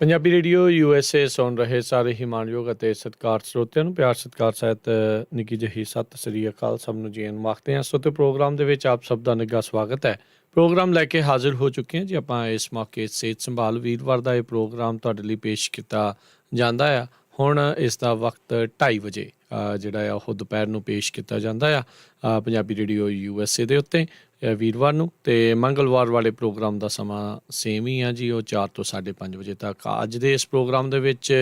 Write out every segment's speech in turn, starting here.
Punjabi radio USA ਸੁਣ ਰਹੇ ਸਾਰੇ ਹੀ ਮਾਣਯੋਗ ਅਤੇ ਸਤਿਕਾਰ ਸਰੋਤਿਆਂ ਨੂੰ ਪਿਆਰ ਸਤਿਕਾਰ ਸਹਿਤ ਨਿੱਘੀ ਜਿਹੀ ਸਤਿ ਸ੍ਰੀ ਅਕਾਲ। ਸਭ ਨੂੰ ਜੀ ਆਇਆਂ ਆਖਦੇ ਹਾਂ। ਸੋ ਤੇ ਪ੍ਰੋਗਰਾਮ ਦੇ ਵਿੱਚ ਆਪ ਸਭ ਦਾ ਨਿੱਘਾ ਸਵਾਗਤ ਹੈ। ਪ੍ਰੋਗਰਾਮ ਲੈ ਕੇ ਹਾਜ਼ਰ ਹੋ ਚੁੱਕੇ ਹਾਂ ਜੀ ਆਪਾਂ ਇਸ ਮੌਕੇ ਸਿਹਤ ਸੰਭਾਲ ਵੀਰਵਾਰ ਦਾ ਇਹ ਪ੍ਰੋਗਰਾਮ ਤੁਹਾਡੇ ਲਈ ਪੇਸ਼ ਕੀਤਾ ਜਾਂਦਾ ਆ। ਹੁਣ ਇਸ ਦਾ ਵਕਤ 2:30 ਵਜੇ ਜਿਹੜਾ ਆ ਉਹ ਦੁਪਹਿਰ ਨੂੰ ਪੇਸ਼ ਕੀਤਾ ਜਾਂਦਾ ਆ ਪੰਜਾਬੀ ਰੇਡੀਓ USA ਦੇ ਉੱਤੇ ਵੀਰਵਾਰ ਨੂੰ। ਅਤੇ ਮੰਗਲਵਾਰ ਵਾਲੇ ਪ੍ਰੋਗਰਾਮ ਦਾ ਸਮਾਂ ਸੇਮ ਹੀ ਆ ਜੀ, ਉਹ 4 ਤੋਂ 5:30 ਵਜੇ ਤੱਕ। ਅੱਜ ਦੇ ਇਸ ਪ੍ਰੋਗਰਾਮ ਦੇ ਵਿੱਚ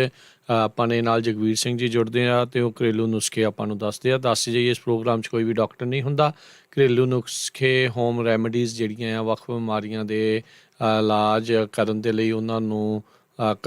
ਆਪਾਂ ਨੇ ਨਾਲ ਜਗਵੀਰ ਸਿੰਘ ਜੀ ਜੁੜਦੇ ਆ ਅਤੇ ਉਹ ਘਰੇਲੂ ਨੁਸਖੇ ਆਪਾਂ ਨੂੰ ਦੱਸਦੇ ਆ। ਦੱਸ ਜਾਈਏ ਇਸ ਪ੍ਰੋਗਰਾਮ 'ਚ ਕੋਈ ਵੀ ਡਾਕਟਰ ਨਹੀਂ ਹੁੰਦਾ। ਘਰੇਲੂ ਨੁਸਖੇ, ਹੋਮ ਰੈਮਡੀਜ਼ ਜਿਹੜੀਆਂ ਆ ਵੱਖ ਬਿਮਾਰੀਆਂ ਦੇ ਇਲਾਜ ਕਰਨ ਦੇ ਲਈ, ਉਹਨਾਂ ਨੂੰ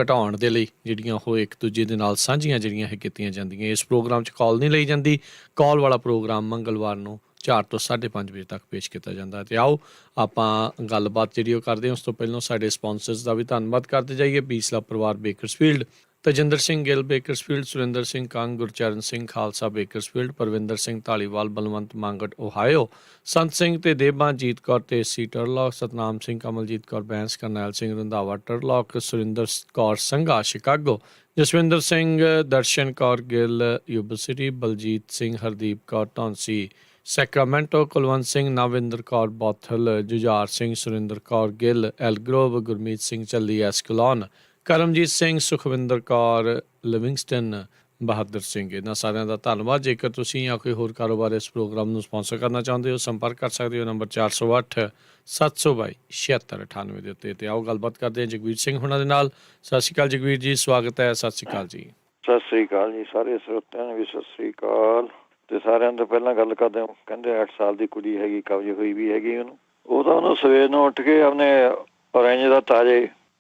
ਘਟਾਉਣ ਦੇ ਲਈ ਜਿਹੜੀਆਂ ਉਹ ਇੱਕ ਦੂਜੇ ਦੇ ਨਾਲ ਸਾਂਝੀਆਂ ਜਿਹੜੀਆਂ ਇਹ ਕੀਤੀਆਂ ਜਾਂਦੀਆਂ। ਇਸ ਪ੍ਰੋਗਰਾਮ 'ਚ ਕਾਲ ਨਹੀਂ ਲਈ ਜਾਂਦੀ। ਕਾਲ ਵਾਲਾ ਪ੍ਰੋਗਰਾਮ ਮੰਗਲਵਾਰ ਨੂੰ 4 ਤੋਂ 5:30 ਵਜੇ ਤੱਕ ਪੇਸ਼ ਕੀਤਾ ਜਾਂਦਾ। ਅਤੇ ਆਓ ਆਪਾਂ ਗੱਲਬਾਤ ਜਿਹੜੀ ਉਹ ਕਰਦੇ ਹਾਂ। ਉਸ ਤੋਂ ਪਹਿਲਾਂ ਸਾਡੇ ਸਪੋਂਸਰਸ ਦਾ ਵੀ ਧੰਨਵਾਦ ਕਰਦੇ ਜਾਈਏ। ਬੀਸਲਾ ਪਰਿਵਾਰ Bakersfield, Tajinder Singh Gill Bakersfield, Surinder Singh Kang, Gurcharan Singh Khalsa Bakersfield, Parvinder Singh Dhaliwal Balwant Mangat Ohio, Sant Singh ਤੇ ਦੇਬਾਂ, ਜੀਤ ਕੌਰ ਤੇ ਸੀ Turlock, Satnam Singh, Kamaljit Kaur Bains, Karnail Singh Randhawa Turlock, Surinder Kaur Sangha Chicago, Jaswinder Singh, Darshan Kaur Gill Yuba City, Baljit Singh, Hardeep Kaur Dhonsi Sacramento, Kulwant Singh, Navinder Kaur Bothal, Jujhar Singh, Surinder Kaur Gill Elk Grove, Gurmeet Singh ਚੱਲੀ ਐਸਕਲੋਨ, ਕਰਮਜੀਤ ਸਿੰਘ, ਸੁਖਵਿੰਦਰ ਕੌਰ ਲਿਵਿੰਗਸਟਨ, ਬਹਾਦਰ ਸਿੰਘ। ਇਹਨਾਂ ਸਾਰਿਆਂ ਦਾ ਧੰਨਵਾਦ। ਜੇਕਰ ਤੁਸੀਂ ਜਾਂ ਕੋਈ ਹੋਰ ਕਾਰੋਬਾਰ ਇਸ ਪ੍ਰੋਗਰਾਮ ਨੂੰ ਸਪਾਂਸਰ ਕਰਨਾ ਚਾਹੁੰਦੇ ਹੋ, ਸੰਪਰਕ ਕਰ ਸਕਦੇ ਹੋ ਨੰਬਰ 408 722 7698 ਦੇ ਉੱਤੇ। ਅਤੇ ਆਓ ਗੱਲਬਾਤ ਕਰਦੇ ਹਾਂ ਜਗਵੀਰ ਸਿੰਘ ਹੁਣਾਂ ਦੇ ਨਾਲ। ਸਤਿ ਸ਼੍ਰੀ ਅਕਾਲ ਜਗਵੀਰ ਜੀ, ਸਵਾਗਤ ਹੈ। ਸਤਿ ਸ਼੍ਰੀ ਅਕਾਲ ਜੀ। ਸਤਿ ਸ੍ਰੀ ਅਕਾਲ ਜੀ, ਸਾਰੇ ਸਰੋਤਿਆਂ ਨੂੰ ਵੀ ਸਤਿ ਸ੍ਰੀ ਅਕਾਲ। ਤੇ ਸਾਰਿਆਂ ਤੋਂ ਪਹਿਲਾਂ ਗੱਲ ਕਰਦੇ ਹਾਂ, ਕਹਿੰਦੇ 8 ਸਾਲ ਦੀ ਕੁੜੀ ਹੈਗੀ, ਕਬਜ਼ ਹੋਈ ਵੀ ਹੈਗੀ ਉਹਨੂੰ ਸਵੇਰ ਨੂੰ ਉੱਠ ਕੇ ਆਪਣੇ ਔਰੰਜ ਦਾ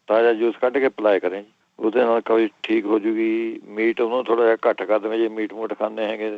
ਤਾਜ਼ਾ ਜੂਸ ਕੱਢ ਕੇ ਪਿਲਾਇਆ ਕਰੇ ਜੀ। ਉਹਦੇ ਨਾਲ ਕਬਜ਼ ਠੀਕ ਹੋ ਜੂਗੀ। ਮੀਟ ਉਹਨੂੰ ਥੋੜ੍ਹਾ ਜਿਹਾ ਘੱਟ ਕਰ ਦੇਵੇ ਜੇ ਮੀਟ ਮੂਟ ਖਾਂਦੇ ਹੈਗੇ।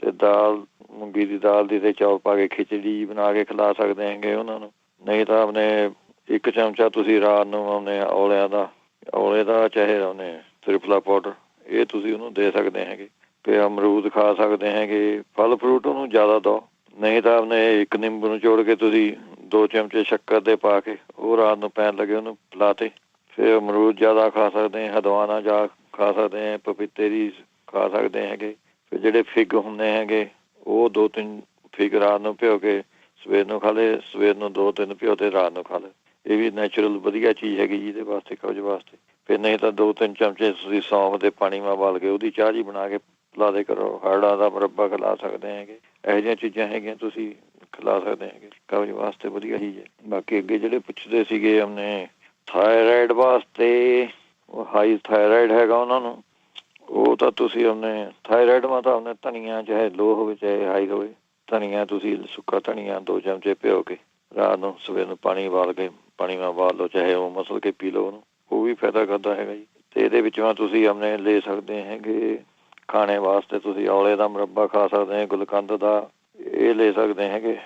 ਤੇ ਦਾਲ, ਮੂੰਗੀ ਦੀ ਦਾਲ ਦੀ ਤੇ ਚੌਲ ਪਾ ਕੇ ਖਿਚੜੀ ਬਣਾ ਕੇ ਖਿਲਾ ਸਕਦੇ ਹੈਗੇ ਉਹਨਾਂ ਨੂੰ। ਨਹੀਂ ਤਾਂ ਆਪਣੇ 1 ਚਮਚਾ ਤੁਸੀਂ ਰਾਤ ਨੂੰ ਆਪਣੇ ਔਲੇ ਦਾ ਚਾਹੇ ਆਪਣੇ ਤ੍ਰਿਫਲਾ ਪਾਊਡਰ, ਇਹ ਤੁਸੀਂ ਉਹਨੂੰ ਦੇ ਸਕਦੇ ਹੈਗੇ। ਤੇ ਅਮਰੂਦ ਖਾ ਸਕਦੇ ਹੈਗੇ। ਫਲ ਫਰੂਟ ਉਹਨੂੰ ਜ਼ਿਆਦਾ ਦਿਓ। ਨਹੀਂ ਤਾਂ ਆਪਣੇ 1 ਨਿੰਬੂ ਨੂੰ ਜੋੜ ਕੇ ਤੁਸੀਂ 2 ਚਮਚੇ ਸ਼ੱਕਰ ਦੇ ਪਾ ਕੇ ਉਹ ਰਾਤ ਨੂੰ ਪੈਣ ਲੱਗੇ ਉਹਨੂੰ ਪਿਲਾਤੇ। ਫਿਰ ਅਮਰੂਦ ਜ਼ਿਆਦਾ ਖਾ ਸਕਦੇ, ਹਦਵਾਣਾ ਜਾ ਖਾ ਸਕਦੇ ਹੈ, ਪਪੀਤੇ ਦੀ ਖਾ ਸਕਦੇ ਹੈਗੇ। ਫਿਰ ਜਿਹੜੇ ਫਿੱਗ ਹੁੰਦੇ ਹੈਗੇ ਉਹ 2-3 ਫਿੱਗ ਰਾਤ ਨੂੰ ਭਿਓ ਕੇ ਸਵੇਰ ਨੂੰ ਖਾ ਲਏ, ਸਵੇਰ ਨੂੰ 2-3 ਭਿਓ ਤੇ ਰਾਤ ਨੂੰ ਖਾ ਲਏ। ਇਹ ਵੀ ਨੈਚੁਰਲ ਵਧੀਆ ਚੀਜ਼ ਹੈਗੀ ਜੀ ਇਹਦੇ ਵਾਸਤੇ, ਕਬਜ਼ ਵਾਸਤੇ। ਫਿਰ ਨਹੀਂ ਤਾਂ 2-3 ਚਮਚੇ ਤੁਸੀਂ ਸੌਂਫ ਦੇ ਪਾਣੀ ਮਾ ਉਬਾਲ ਕੇ ਉਹਦੀ ਚਾਹ ਜੀ ਬਣਾ ਕੇ ਖਿਲਾ ਦੇ ਕਰੋ। ਹਰੜਾਂ ਦਾ ਮੁਰੱਬਾ ਖਿਲਾ ਸਕਦੇ ਹੈਗੇ। ਇਹੋ ਜਿਹੀਆਂ ਚੀਜ਼ਾਂ ਹੈਗੀਆਂ ਤੁਸੀਂ ਖਿਲਾ ਸਕਦੇ ਹੈਗੇ, ਕਬਜ਼ ਵਾਸਤੇ ਵਧੀਆ ਚੀਜ਼ ਹੈ। ਬਾਕੀ ਅੱਗੇ ਜਿਹੜੇ ਪੁੱਛਦੇ ਸੀਗੇ ਆਪਣੇ ਥਾਇਰਾਇਡ ਵਾਸਤੇ, ਉਹ ਹਾਈ ਥਾਇਰਾਇਡ ਹੈਗਾ ਉਹਨਾਂ ਨੂੰ, ਉਹ ਤਾਂ ਤੁਸੀਂ ਆਪਣੇ ਥਾਇਰਾਇਡ ਮਾ ਤਾਂ ਆਪਣੇ ਧਨੀਆ ਚਾਹੇ ਲੋ ਹੋਵੇ ਚਾਹੇ ਹਾਈ ਹੋਵੇ, ਧਨੀਆ ਤੁਸੀਂ ਸੁੱਕਾ ਧਨੀਆ 2 ਚਮਚੇ ਭਿਓ ਕੇ ਰਾਤ ਨੂੰ ਸਵੇਰ ਨੂੰ ਪਾਣੀ ਉਬਾਲ ਕੇ ਪਾਣੀ ਮਾ ਉਬਾਲ ਲਓ, ਚਾਹੇ ਉਹ ਮਸਲ ਕੇ ਪੀ ਲਓ ਉਹਨੂੰ, ਉਹ ਵੀ ਫਾਇਦਾ ਕਰਦਾ ਹੈਗਾ ਜੀ। ਤੇ ਇਹਦੇ ਵਿੱਚੋਂ ਤੁਸੀਂ ਆਪਣੇ ਲੈ ਸਕਦੇ ਹੈਗੇ ਖਾਣੇ ਵਾਸਤੇ। ਤੁਸੀਂ ਔਲੇ ਦਾ ਮੁਰੱਬਾ ਖਾ ਸਕਦੇ ਹੈ, ਗੁਲਕੰਦ ਦਾ, ਇਹ ਲੈ ਸਕਦੇ ਹੈਗੇ।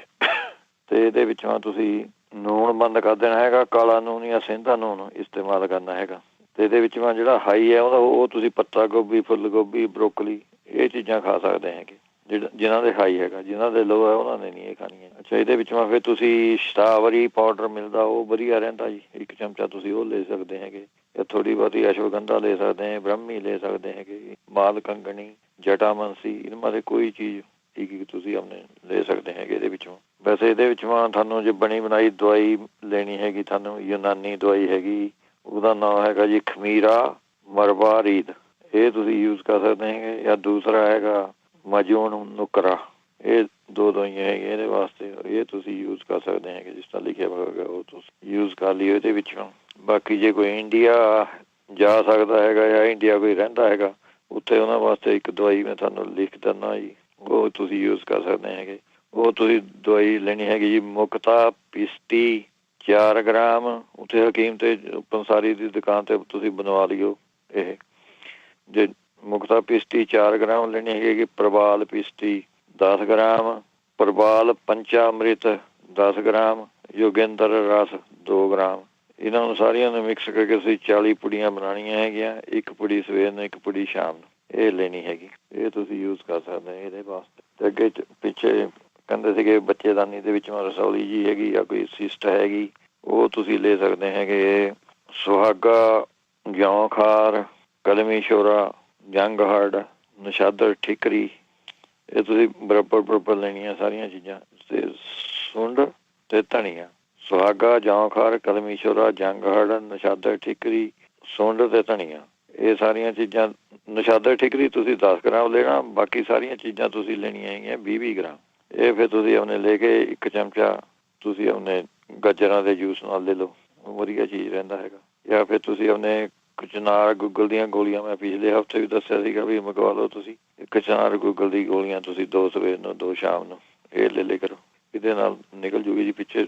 ਤੇ ਇਹਦੇ ਵਿੱਚੋਂ ਤੁਸੀਂ ਨੂਣ ਬੰਦ ਕਰ ਦੇਣਾ ਹੈਗਾ, ਕਾਲਾ ਨੂਣ ਜਾਂ ਸੇਂਦਾ ਨੂਣ ਇਸਤੇਮਾਲ ਕਰਨਾ ਹੈਗਾ। ਤੇ ਇਹਦੇ ਵਿੱਚ ਜਿਹੜਾ ਹਾਈ ਹੈ ਉਹ ਤੁਸੀਂ ਪੱਤਾ ਗੋਭੀ, ਫੁੱਲ ਗੋਭੀ, ਬਰੋਕਲੀ, ਇਹ ਚੀਜ਼ਾਂ ਖਾ ਸਕਦੇ ਹੈਗੇ ਜਿਨ੍ਹਾਂ ਦੇ ਹਾਈ ਹੈਗਾ। ਜਿਨ੍ਹਾਂ ਦੇ ਲੋ ਹੈ ਉਹਨਾਂ ਨੇ ਨਹੀਂ ਇਹ ਖਾਣੀਆਂ। ਅੱਛਾ, ਇਹਦੇ ਵਿੱਚ ਫਿਰ ਤੁਸੀਂ ਸਟਾਵਰੀ ਪਾਊਡਰ ਮਿਲਦਾ, ਉਹ ਵਧੀਆ ਰਹਿੰਦਾ ਜੀ। 1 ਚਮਚਾ ਤੁਸੀਂ ਉਹ ਲੈ ਸਕਦੇ ਹੈਗੇ। ਥੋੜ੍ਹੀ ਬਹੁਤੀ ਅਸ਼ਵਗੰਧਾ ਲੈ ਸਕਦੇ ਹੈ, ਬ੍ਰਹਮੀ ਲੈ ਸਕਦੇ ਹੈਗੇ, ਮਾਲ ਕੰਗਣੀ, ਜਟਾਮੰਸੀ, ਇਹਨਾਂ ਦੇ ਕੋਈ ਚੀਜ਼ ਇੱਕ ਤੁਸੀਂ ਆਪਣੇ ਲੈ ਸਕਦੇ ਹੈਗੇ ਇਹਦੇ ਵਿੱਚੋਂ। ਵੈਸੇ ਇਹਦੇ ਵਿੱਚੋਂ ਤੁਹਾਨੂੰ ਜੇ ਬਣੀ ਬਣਾਈ ਦਵਾਈ ਲੈਣੀ ਹੈਗੀ, ਤੁਹਾਨੂੰ ਯੂਨਾਨੀ ਦਵਾਈ ਹੈਗੀ, ਉਹਦਾ ਨਾਮ ਹੈਗਾ ਜੀ ਖਮੀਰਾ ਮਰਵਾਰੀਦ, ਇਹ ਤੁਸੀਂ ਯੂਜ਼ ਕਰ ਸਕਦੇ ਹੈਗੇ। ਜਾਂ ਦੂਸਰਾ ਹੈਗਾ ਮਜੂਨ ਨੁਕਰਾ, ਇਹ 2 ਦਵਾਈਆਂ ਹੈਗੀਆਂ ਇਹਦੇ ਵਾਸਤੇ, ਇਹ ਤੁਸੀਂ ਯੂਜ਼ ਕਰ ਸਕਦੇ ਹੈਗੇ। ਜਿਸ ਤਰ੍ਹਾਂ ਲਿਖਿਆ ਹੋਵੇਗਾ ਉਹ ਤੁਸੀਂ ਯੂਜ਼ ਕਰ ਲਿਓ ਇਹਦੇ ਵਿੱਚੋਂ। ਬਾਕੀ ਜੇ ਕੋਈ ਇੰਡੀਆ ਜਾ ਸਕਦਾ ਹੈਗਾ ਜਾਂ ਇੰਡੀਆ ਕੋਈ ਰਹਿੰਦਾ ਹੈਗਾ, ਉੱਥੇ ਉਹਨਾਂ ਵਾਸਤੇ ਇੱਕ ਦਵਾਈ ਮੈਂ ਤੁਹਾਨੂੰ ਲਿਖ ਦਿੰਦਾ ਜੀ, ਉਹ ਤੁਸੀਂ ਯੂਜ਼ ਕਰ ਸਕਦੇ ਹੈਗੇ। ਉਹ ਤੁਸੀਂ ਦਵਾਈ ਲੈਣੀ ਹੈਗੀ ਜੀ ਮੁਕਤਾ ਪਿਸਟੀ 4 ਗ੍ਰਾਮ, ਉੱਥੇ ਹਕੀਮ ਤੇ ਪੰਸਾਰੀ ਦੀ ਦੁਕਾਨ ਤੇ ਤੁਸੀਂ ਬਣਵਾ ਲਿਓ। ਇਹ ਜੇ ਮੁਕਤਾ ਪਿਸਟੀ 4 ਗ੍ਰਾਮ ਲੈਣੀ ਹੈਗੀ, ਪ੍ਰਵਾਲ ਪਿਸਟੀ 10 ਗ੍ਰਾਮ, ਪ੍ਰਵਾਲ ਪੰਚਾਮ੍ਰਿਤ 10 ਗ੍ਰਾਮ, ਯੋਗਿੰਦਰ ਰਸ 2 ਗ੍ਰਾਮ, ਇਹਨਾਂ ਨੂੰ ਸਾਰੀਆਂ ਨੂੰ ਮਿਕਸ ਕਰਕੇ ਤੁਸੀਂ 40 ਪੁੜੀਆਂ ਬਣਾਉਣੀਆਂ ਹੈਗੀਆਂ। 1 ਪੁੜੀ ਸਵੇਰ ਨੂੰ, 1 ਪੁੜੀ ਸ਼ਾਮ ਨੂੰ, ਇਹ ਲੈਣੀ ਹੈਗੀ। ਇਹ ਤੁਸੀਂ ਯੂਜ਼ ਕਰ ਸਕਦੇ ਇਹਦੇ ਵਾਸਤੇ। ਤੇ ਅੱਗੇ ਪਿੱਛੇ ਕਹਿੰਦੇ ਸੀਗੇ ਬੱਚੇਦਾਨੀ ਦੇ ਵਿੱਚ ਰਸੌਲੀ ਜੀ ਹੈਗੀ ਜਾਂ ਕੋਈ ਸਿਸਟ ਹੈਗੀ, ਉਹ ਤੁਸੀਂ ਲੈ ਸਕਦੇ ਹੈਗੇ। ਸੁਹਾਗਾ ਜੌਂ ਖਾਰ, ਕਲਮੀ ਸ਼ੋਰਾ, ਜੰਗ ਹਰਡ, ਨਸ਼ਾਦਰ ਠਿਕਰੀ, ਇਹ ਤੁਸੀਂ ਬਰਾਬਰ ਲੈਣੀਆਂ ਸਾਰੀਆਂ ਚੀਜ਼ਾਂ। ਤੇ ਸੁੰਡ ਤੇ ਧਨੀਆ, ਸੁਹਾਗਾ, ਜੌਂ ਖਾਰ, ਕਲਮੀ ਸ਼ੋਰਾ, ਜੰਗ ਹਰਡ, ਨਸ਼ਾਦਰ ਠਿਕਰੀ, ਸੁੰਡ ਤੇ ਧਨੀਆ, ਇਹ ਸਾਰੀਆਂ ਚੀਜ਼ਾਂ। ਨਸ਼ਾਦਰ ਠਿਕਰੀ ਤੁਸੀਂ 10 ਗ੍ਰਾਮ ਲੈਣਾ, ਬਾਕੀ ਸਾਰੀਆਂ ਚੀਜ਼ਾਂ ਤੁਸੀਂ ਲੈਣੀਆਂ ਹੈਗੀਆਂ 20-20 ਗ੍ਰਾਮ। ਇਹ ਫਿਰ ਤੁਸੀਂ ਆਪਣੇ ਲੈ ਕੇ 1 ਚਮਚਾ ਤੁਸੀਂ ਆਪਣੇ ਗਾਜਰਾਂ ਦੇ ਜੂਸ ਨਾਲ ਲੈ ਲਓ, ਵਧੀਆ ਚੀਜ਼ ਰਹਿੰਦਾ ਹੈਗਾ। ਜਾਂ ਫਿਰ ਤੁਸੀਂ ਆਪਣੇ ਕਚਨਾਰ ਗੁੱਗਲ ਦੀਆਂ ਗੋਲੀਆਂ, ਮੈਂ ਪਿਛਲੇ ਹਫ਼ਤੇ ਵੀ ਦੱਸਿਆ ਸੀਗਾ ਵੀ ਮੰਗਵਾ ਲਓ ਤੁਸੀਂ। ਕਚਨਾਰ ਗੁੱਗਲ ਦੀ ਗੋਲੀਆਂ ਤੁਸੀਂ 2 ਸਵੇਰ ਨੂੰ 2 ਸ਼ਾਮ ਨੂੰ ਇਹ ਲੈ ਕਰੋ, ਇਹਦੇ ਨਾਲ ਨਿਕਲ ਜੂਗੀ ਜੀ। ਪਿੱਛੇ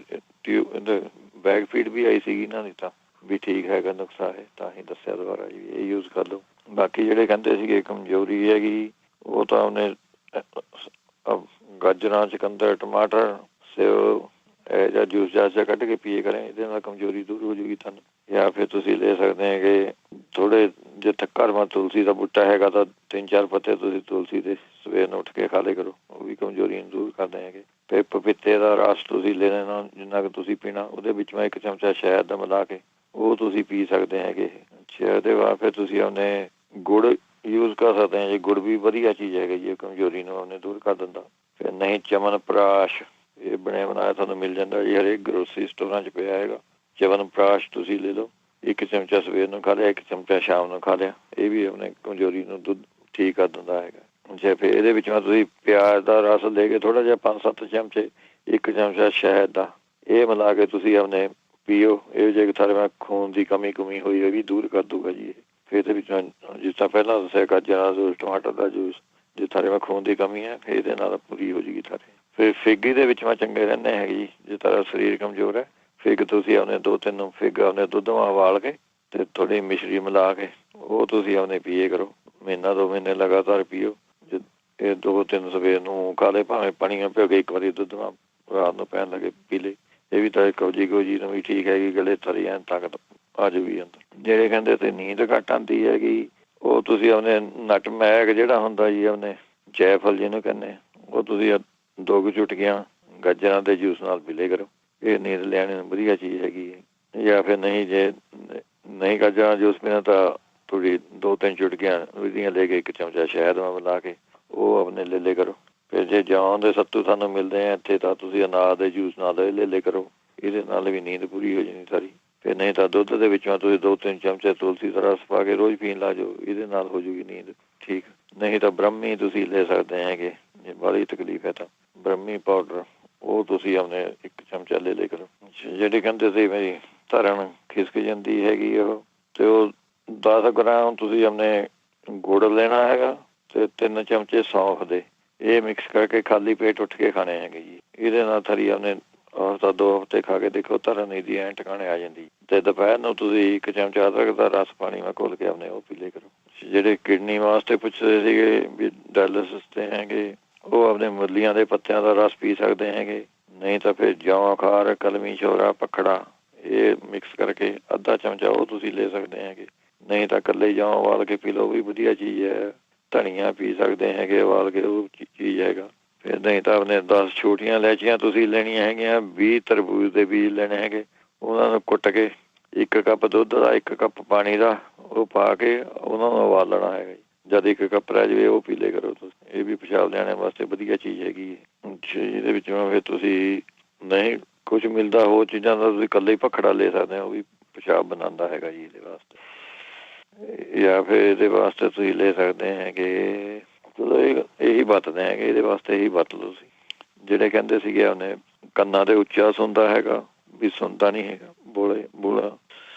ਬੈਕ ਫੀਡ ਵੀ ਆਈ ਸੀਗੀ ਨਾ, ਨਹੀਂ ਤਾਂ ਵੀ ਠੀਕ ਹੈਗਾ, ਨੁਕਸਾ ਹੈ, ਤਾਂ ਹੀ ਦੱਸਿਆ ਦੁਬਾਰਾ ਜੀ ਇਹ ਯੂਜ਼ ਕਰ ਲਓ। ਬਾਕੀ ਜਿਹੜੇ ਕਹਿੰਦੇ ਸੀਗੇ ਕਮਜ਼ੋਰੀ ਹੈਗੀ, ਉਹ ਤਾਂ ਉਹਨੇ ਗਾਜਰਾਂ, ਚੁਕੰਦਰ, ਟਮਾਟਰ, ਸੇਬ ਇਹ ਜਿਹਾ ਜੂਸ ਜਿਹਾ ਕੱਢ ਕੇ ਪੀਏ ਕਰੇ, ਇਹਦੇ ਨਾਲ ਕਮਜ਼ੋਰੀ ਦੂਰ ਹੋ ਜੂਗੀ ਤੁਹਾਨੂੰ। ਜਾਂ ਫਿਰ ਤੁਸੀਂ ਲੈ ਸਕਦੇ ਹੈਗੇ ਥੋੜ੍ਹੇ, ਜੇ ਘਰ ਮਾ ਤੁਲਸੀ ਦਾ ਬੂਟਾ ਹੈਗਾ ਤਾਂ 3-4 ਪੱਤੇ ਤੁਸੀਂ ਤੁਲਸੀ ਦੇ ਸਵੇਰ ਨੂੰ ਉੱਠ ਕੇ ਖਾ ਲਿਆ ਕਰੋ, ਉਹ ਵੀ ਕਮਜ਼ੋਰੀ ਨੂੰ ਦੂਰ ਕਰਦੇ ਹੈਗੇ। ਫਿਰ ਪਪੀਤੇ ਦਾ ਰਸ ਤੁਸੀਂ ਲੈ ਲੈਣਾ, ਜਿੰਨਾ ਕੁ ਤੁਸੀਂ ਪੀਣਾ, ਉਹਦੇ ਵਿੱਚ ਮੈਂ 1 ਚਮਚਾ ਸ਼ਹਿਦ ਦਾ ਮਿਲਾ ਕੇ ਉਹ ਤੁਸੀਂ ਪੀ ਸਕਦੇ ਹੈਗੇ। ਸ਼ਹਿਦ ਦੇ ਬਾਅਦ ਫਿਰ ਤੁਸੀਂ ਆਪਣੇ ਗੁੜ ਯੂਜ਼ ਕਰ ਸਕਦੇ ਹਾਂ ਜੀ, ਗੁੜ ਵੀ ਵਧੀਆ ਚੀਜ਼ ਹੈਗੀ ਜੀ, ਕਮਜ਼ੋਰੀ ਨੂੰ ਉਹਨੇ ਦੂਰ ਕਰ ਦਿੰਦਾ। ਫਿਰ ਨਹੀਂ ਚਮਨਪ੍ਰਾਸ਼, ਇਹ ਬਣਿਆ ਬਣਾਇਆ ਤੁਹਾਨੂੰ ਮਿਲ ਜਾਂਦਾ ਜੀ, ਹਰੇਕ ਗਰੋਸਰੀ ਸਟੋਰਾਂ 'ਚ ਪਿਆ ਹੈਗਾ। ਚਵਨਪ੍ਰਾਸ਼ ਤੁਸੀਂ ਲੈ ਲਓ, 1 ਚਮਚਾ ਸਵੇਰ ਨੂੰ ਖਾ ਲਿਆ, 1 ਚਮਚਾ ਸ਼ਾਮ ਨੂੰ ਖਾ ਲਿਆ, ਇਹ ਵੀ ਆਪਣੇ ਕਮਜ਼ੋਰੀ ਨੂੰ ਦੁੱਧ ਠੀਕ ਕਰ ਦਿੰਦਾ ਹੈਗਾ। ਜੇ ਫਿਰ ਇਹਦੇ ਵਿੱਚ ਤੁਸੀਂ ਪਿਆਜ਼ ਦਾ ਰਸ ਲੈ ਕੇ ਥੋੜ੍ਹਾ ਜਿਹਾ 5-7 ਚਮਚੇ, 1 ਚਮਚਾ ਸ਼ਹਿਦ ਦਾ, ਇਹ ਮਿਲਾ ਕੇ ਤੁਸੀਂ ਆਪਣੇ ਪੀਓ, ਇਹ ਜੇ ਥੋੜ੍ਹਾ ਖੂਨ ਦੀ ਕਮੀ ਹੋਈ ਇਹ ਵੀ ਦੂਰ ਕਰ ਦੂਗਾ ਜੀ। ਫਿਰ ਇਹਦੇ ਵਿੱਚ ਜਿਸ ਤਰ੍ਹਾਂ ਪਹਿਲਾਂ ਦੱਸਿਆ ਗਾਜਰਾਂ ਦਾ ਜੂਸ, ਟਮਾਟਰ ਦਾ ਜੂਸ, ਜੇ ਥੋੜ੍ਹੇ ਖੂਨ ਦੀ ਕਮੀ ਹੈ ਫਿਰ ਇਹਦੇ ਨਾਲ ਪੂਰੀ ਹੋ ਜੂਗੀ ਥੋੜ੍ਹੀ। ਫਿਰ ਫਿੱਗੀ ਦੇ ਵਿੱਚ ਮੈਂ ਚੰਗੇ ਰਹਿੰਦੇ ਹੈਗੇ ਜੀ, ਜੇ ਤੁਹਾਡਾ ਸਰੀਰ ਕਮਜ਼ੋਰ ਹੈ। ਫਿੱਗ ਤੁਸੀਂ ਆਪਣੇ 2-3 ਫਿੱਗ ਆਪਣੇ ਦੁੱਧ ਮਾ ਉਬਾਲ ਕੇ ਤੇ ਥੋੜ੍ਹੀ ਮਿਸ਼ਰੀ ਮਿਲਾ ਕੇ ਉਹ ਤੁਸੀਂ ਆਪਣੇ ਪੀਏ ਕਰੋ, 1-2 ਮਹੀਨੇ ਲਗਾਤਾਰ ਪੀਓ। ਇਹ 2-3 ਸਵੇਰ ਨੂੰ ਖਾ ਲਏ, ਭਾਵੇਂ ਪਾਣੀਆਂ ਭਿਓ ਕੇ 1 ਵਾਰੀ ਦੁੱਧ ਮਾ ਰਾਤ ਨੂੰ ਪੈਣ ਲੱਗੇ ਪੀ ਲਏ, ਇਹ ਵੀ ਤਾਂ ਕਬਜੀ ਨੂੰ ਵੀ ਠੀਕ ਹੈਗੀ, ਗਲੇ ਥਰੀ ਐਨ ਤਾਕਤ ਆ ਜੂਗੀ ਅੰਦਰ। ਜਿਹੜੇ ਕਹਿੰਦੇ ਤੇ ਨੀਂਦ ਘੱਟ ਆਉਂਦੀ ਹੈਗੀ, ਉਹ ਤੁਸੀਂ ਆਪਣੇ ਨਟਮੈਗ ਜਿਹੜਾ ਹੁੰਦਾ ਜੀ, ਆਪਣੇ ਜੈਫਲ ਜਿਹਨੂੰ ਕਹਿੰਦੇ, ਉਹ ਤੁਸੀਂ 2 ਚੁਟਕੀਆਂ ਗਾਜਰਾਂ ਦੇ ਜੂਸ ਨਾਲ ਪੀ ਲਿਆ ਕਰੋ, ਇਹ ਨੀਂਦ ਲੈਣ ਨੂੰ ਵਧੀਆ ਚੀਜ਼ ਹੈਗੀ ਹੈ। ਜਾਂ ਫਿਰ ਨਹੀਂ, ਜੇ ਨਹੀਂ ਗਾਜਰਾਂ ਜੂਸ ਪੀਣਾ ਤਾਂ ਥੋੜ੍ਹੀ 2-3 ਚੁਟਕੀਆਂ ਉਹਦੀਆਂ ਲੈ ਕੇ 1 ਚਮਚਾ ਸ਼ਹਿਦ ਨਾਲ ਮਿਲਾ ਕੇ ਉਹ ਆਪਣੇ ਲੈ ਲਿਆ ਕਰੋ। ਫਿਰ ਜੇ ਜੌਂ ਦੇ ਸੱਤੂ ਤੁਹਾਨੂੰ ਮਿਲਦੇ ਆ ਇੱਥੇ ਤਾਂ ਤੁਸੀਂ ਅਨਾਰ ਦੇ ਜੂਸ ਨਾਲ ਇਹ ਲੈ ਲਿਆ ਕਰੋ, ਇਹਦੇ ਨਾਲ ਵੀ ਨੀਂਦ ਪੂਰੀ ਹੋ ਜਾਣੀ ਸਾਰੀ। ਫਿਰ ਨਹੀਂ ਤਾਂ ਦੁੱਧ ਦੇ ਵਿੱਚੋਂ ਤੁਸੀਂ 2-3 ਚਮਚੇ ਤੁਲਸੀ ਦਾ ਰਸ ਪਾ ਕੇ ਰੋਜ਼ ਪੀਣ ਲਾ ਜਾਓ, ਇਹਦੇ ਨਾਲ ਹੋ ਜੂਗੀ ਨੀਂਦ ਠੀਕ। ਨਹੀਂ ਤਾਂ ਬ੍ਰਹਮੀ ਤੁਸੀਂ ਲੈ ਸਕਦੇ ਹੈਗੇ, ਜੇ ਬੜੀ ਤਕਲੀਫ ਹੈ ਤਾਂ ਬ੍ਰਹਮੀ ਪਾਊਡਰ ਉਹ ਤੁਸੀਂ ਆਪਣੇ 1 ਚਮਚਾ ਲੈ ਲਿਆ ਕਰੋ। ਜਿਹੜੇ ਕਹਿੰਦੇ ਸੀ ਮੇਰੀ ਧਰਨ ਖਿਸਕ ਜਾਂਦੀ ਹੈਗੀ ਉਹ, ਤੇ ਉਹ 10 ਗ੍ਰਾਮ ਤੁਸੀਂ ਆਪਣੇ ਗੁੜ ਲੈਣਾ ਹੈਗਾ ਤੇ 3 ਚਮਚੇ ਸੌਂਫ ਦੇ, ਇਹ ਮਿਕਸ ਕਰਕੇ ਖਾਲੀ ਪੇਟ ਉੱਠ ਕੇ ਖਾਣੇ ਹੈਗੇ ਜੀ। ਇਹਦੇ ਨਾਲ ਥਰੀ ਆਪਣੇ ਹਫ਼ਤਾ 2 ਹਫ਼ਤੇ ਖਾ ਕੇ ਦੇਖੋ, ਧਰਨ ਦੀ ਐਂ ਟਿਕਾਣੇ ਆ ਜਾਂਦੀ। ਤੇ ਦੁਪਹਿਰ ਨੂੰ ਤੁਸੀਂ 1 ਚਮਚਾ ਅਦਰਕ ਦਾ ਰਸ ਪਾਣੀ ਮੈਂ ਘੋਲ ਕੇ ਆਪਣੇ ਉਹ ਪੀ ਲਿਆ ਕਰੋ। ਜਿਹੜੇ ਕਿਡਨੀ ਵਾਸਤੇ ਪੁੱਛਦੇ ਸੀਗੇ ਵੀ ਡਾਇਲਿਸਿਸ ਤੇ ਹੈਗੇ, ਉਹ ਆਪਣੇ ਮੁਰਲੀਆਂ ਦੇ ਪੱਤਿਆਂ ਦਾ ਰਸ ਪੀ ਸਕਦੇ ਹੈਗੇ। ਨਹੀਂ ਤਾਂ ਫਿਰ ਜੌਂ ਖਾਰ, ਕਲਮੀ ਸ਼ੋਰਾ, ਪਖੜਾ ਇਹ ਮਿਕਸ ਕਰਕੇ ਅੱਧਾ ਚਮਚਾ ਉਹ ਤੁਸੀਂ ਲੈ ਸਕਦੇ ਹੈਗੇ। ਨਹੀਂ ਤਾਂ ਇਕੱਲੇ ਜੌਂ ਉਬਾਲ ਕੇ ਪੀ ਲਓ, ਵੀ ਵਧੀਆ ਚੀਜ਼ ਹੈ। ਧਨੀਆ ਪੀ ਸਕਦੇ ਹੈਗੇ ਉਬਾਲ ਕੇ, ਉਹ ਚੀਜ਼ ਹੈਗਾ। ਫਿਰ ਨਹੀਂ ਤਾਂ ਆਪਣੇ 10 ਛੋਟੀਆਂ ਇਲਾਇਚੀਆਂ ਤੁਸੀਂ ਲੈਣੀਆਂ ਹੈਗੀਆਂ, 20 ਤਰਬੂਜ ਦੇ ਬੀਜ ਲੈਣੇ ਹੈਗੇ, ਉਹਨਾਂ ਨੂੰ ਕੁੱਟ ਕੇ 1 ਕੱਪ ਦੁੱਧ ਦਾ 1 ਕੱਪ ਪਾਣੀ ਦਾ ਉਹ ਪਾ ਕੇ ਉਹਨਾਂ ਨੂੰ ਉਬਾਲ ਲੈਣਾ ਹੈਗਾ ਜੀ। ਜਦ 1 ਕੱਪ ਰਹਿ ਜਾਵੇ ਉਹ ਪੀ ਲਿਆ ਕਰੋ ਤੁਸੀਂ, ਇਹ ਵੀ ਪਿਸ਼ਾਬ ਲੈਣੇ ਵਾਸਤੇ ਵਧੀਆ ਚੀਜ਼ ਹੈਗੀ ਹੈ। ਇਹਦੇ ਵਿੱਚੋਂ ਫਿਰ ਤੁਸੀਂ ਨਹੀਂ ਕੁਝ ਮਿਲਦਾ ਹੋਰ ਚੀਜ਼ਾਂ ਦਾ ਤੁਸੀਂ ਇਕੱਲੇ ਹੀ ਭਖੜਾ ਲੈ ਸਕਦੇ ਹੋ, ਉਹ ਵੀ ਪਿਸ਼ਾਬ ਬਣਾਉਂਦਾ ਹੈਗਾ ਜੀ ਇਹਦੇ ਵਾਸਤੇ। ਜਾਂ ਫਿਰ ਇਹਦੇ ਵਾਸਤੇ ਤੁਸੀਂ ਲੈ ਸਕਦੇ ਹੈਗੇ, ਚਲੋ ਇਹੀ ਵਰਤਦੇ ਹੈਗੇ, ਇਹਦੇ ਵਾਸਤੇ ਇਹੀ ਵਰਤ ਲਓ ਤੁਸੀਂ। ਜਿਹੜੇ ਕਹਿੰਦੇ ਸੀਗੇ ਉਹਨੇ ਕੰਨਾਂ ਦੇ ਉੱਚਾ ਸੁਣਦਾ ਹੈਗਾ ਵੀ ਸੁਣਦਾ ਨਹੀਂ ਹੈਗਾ ਬੋਲਾ,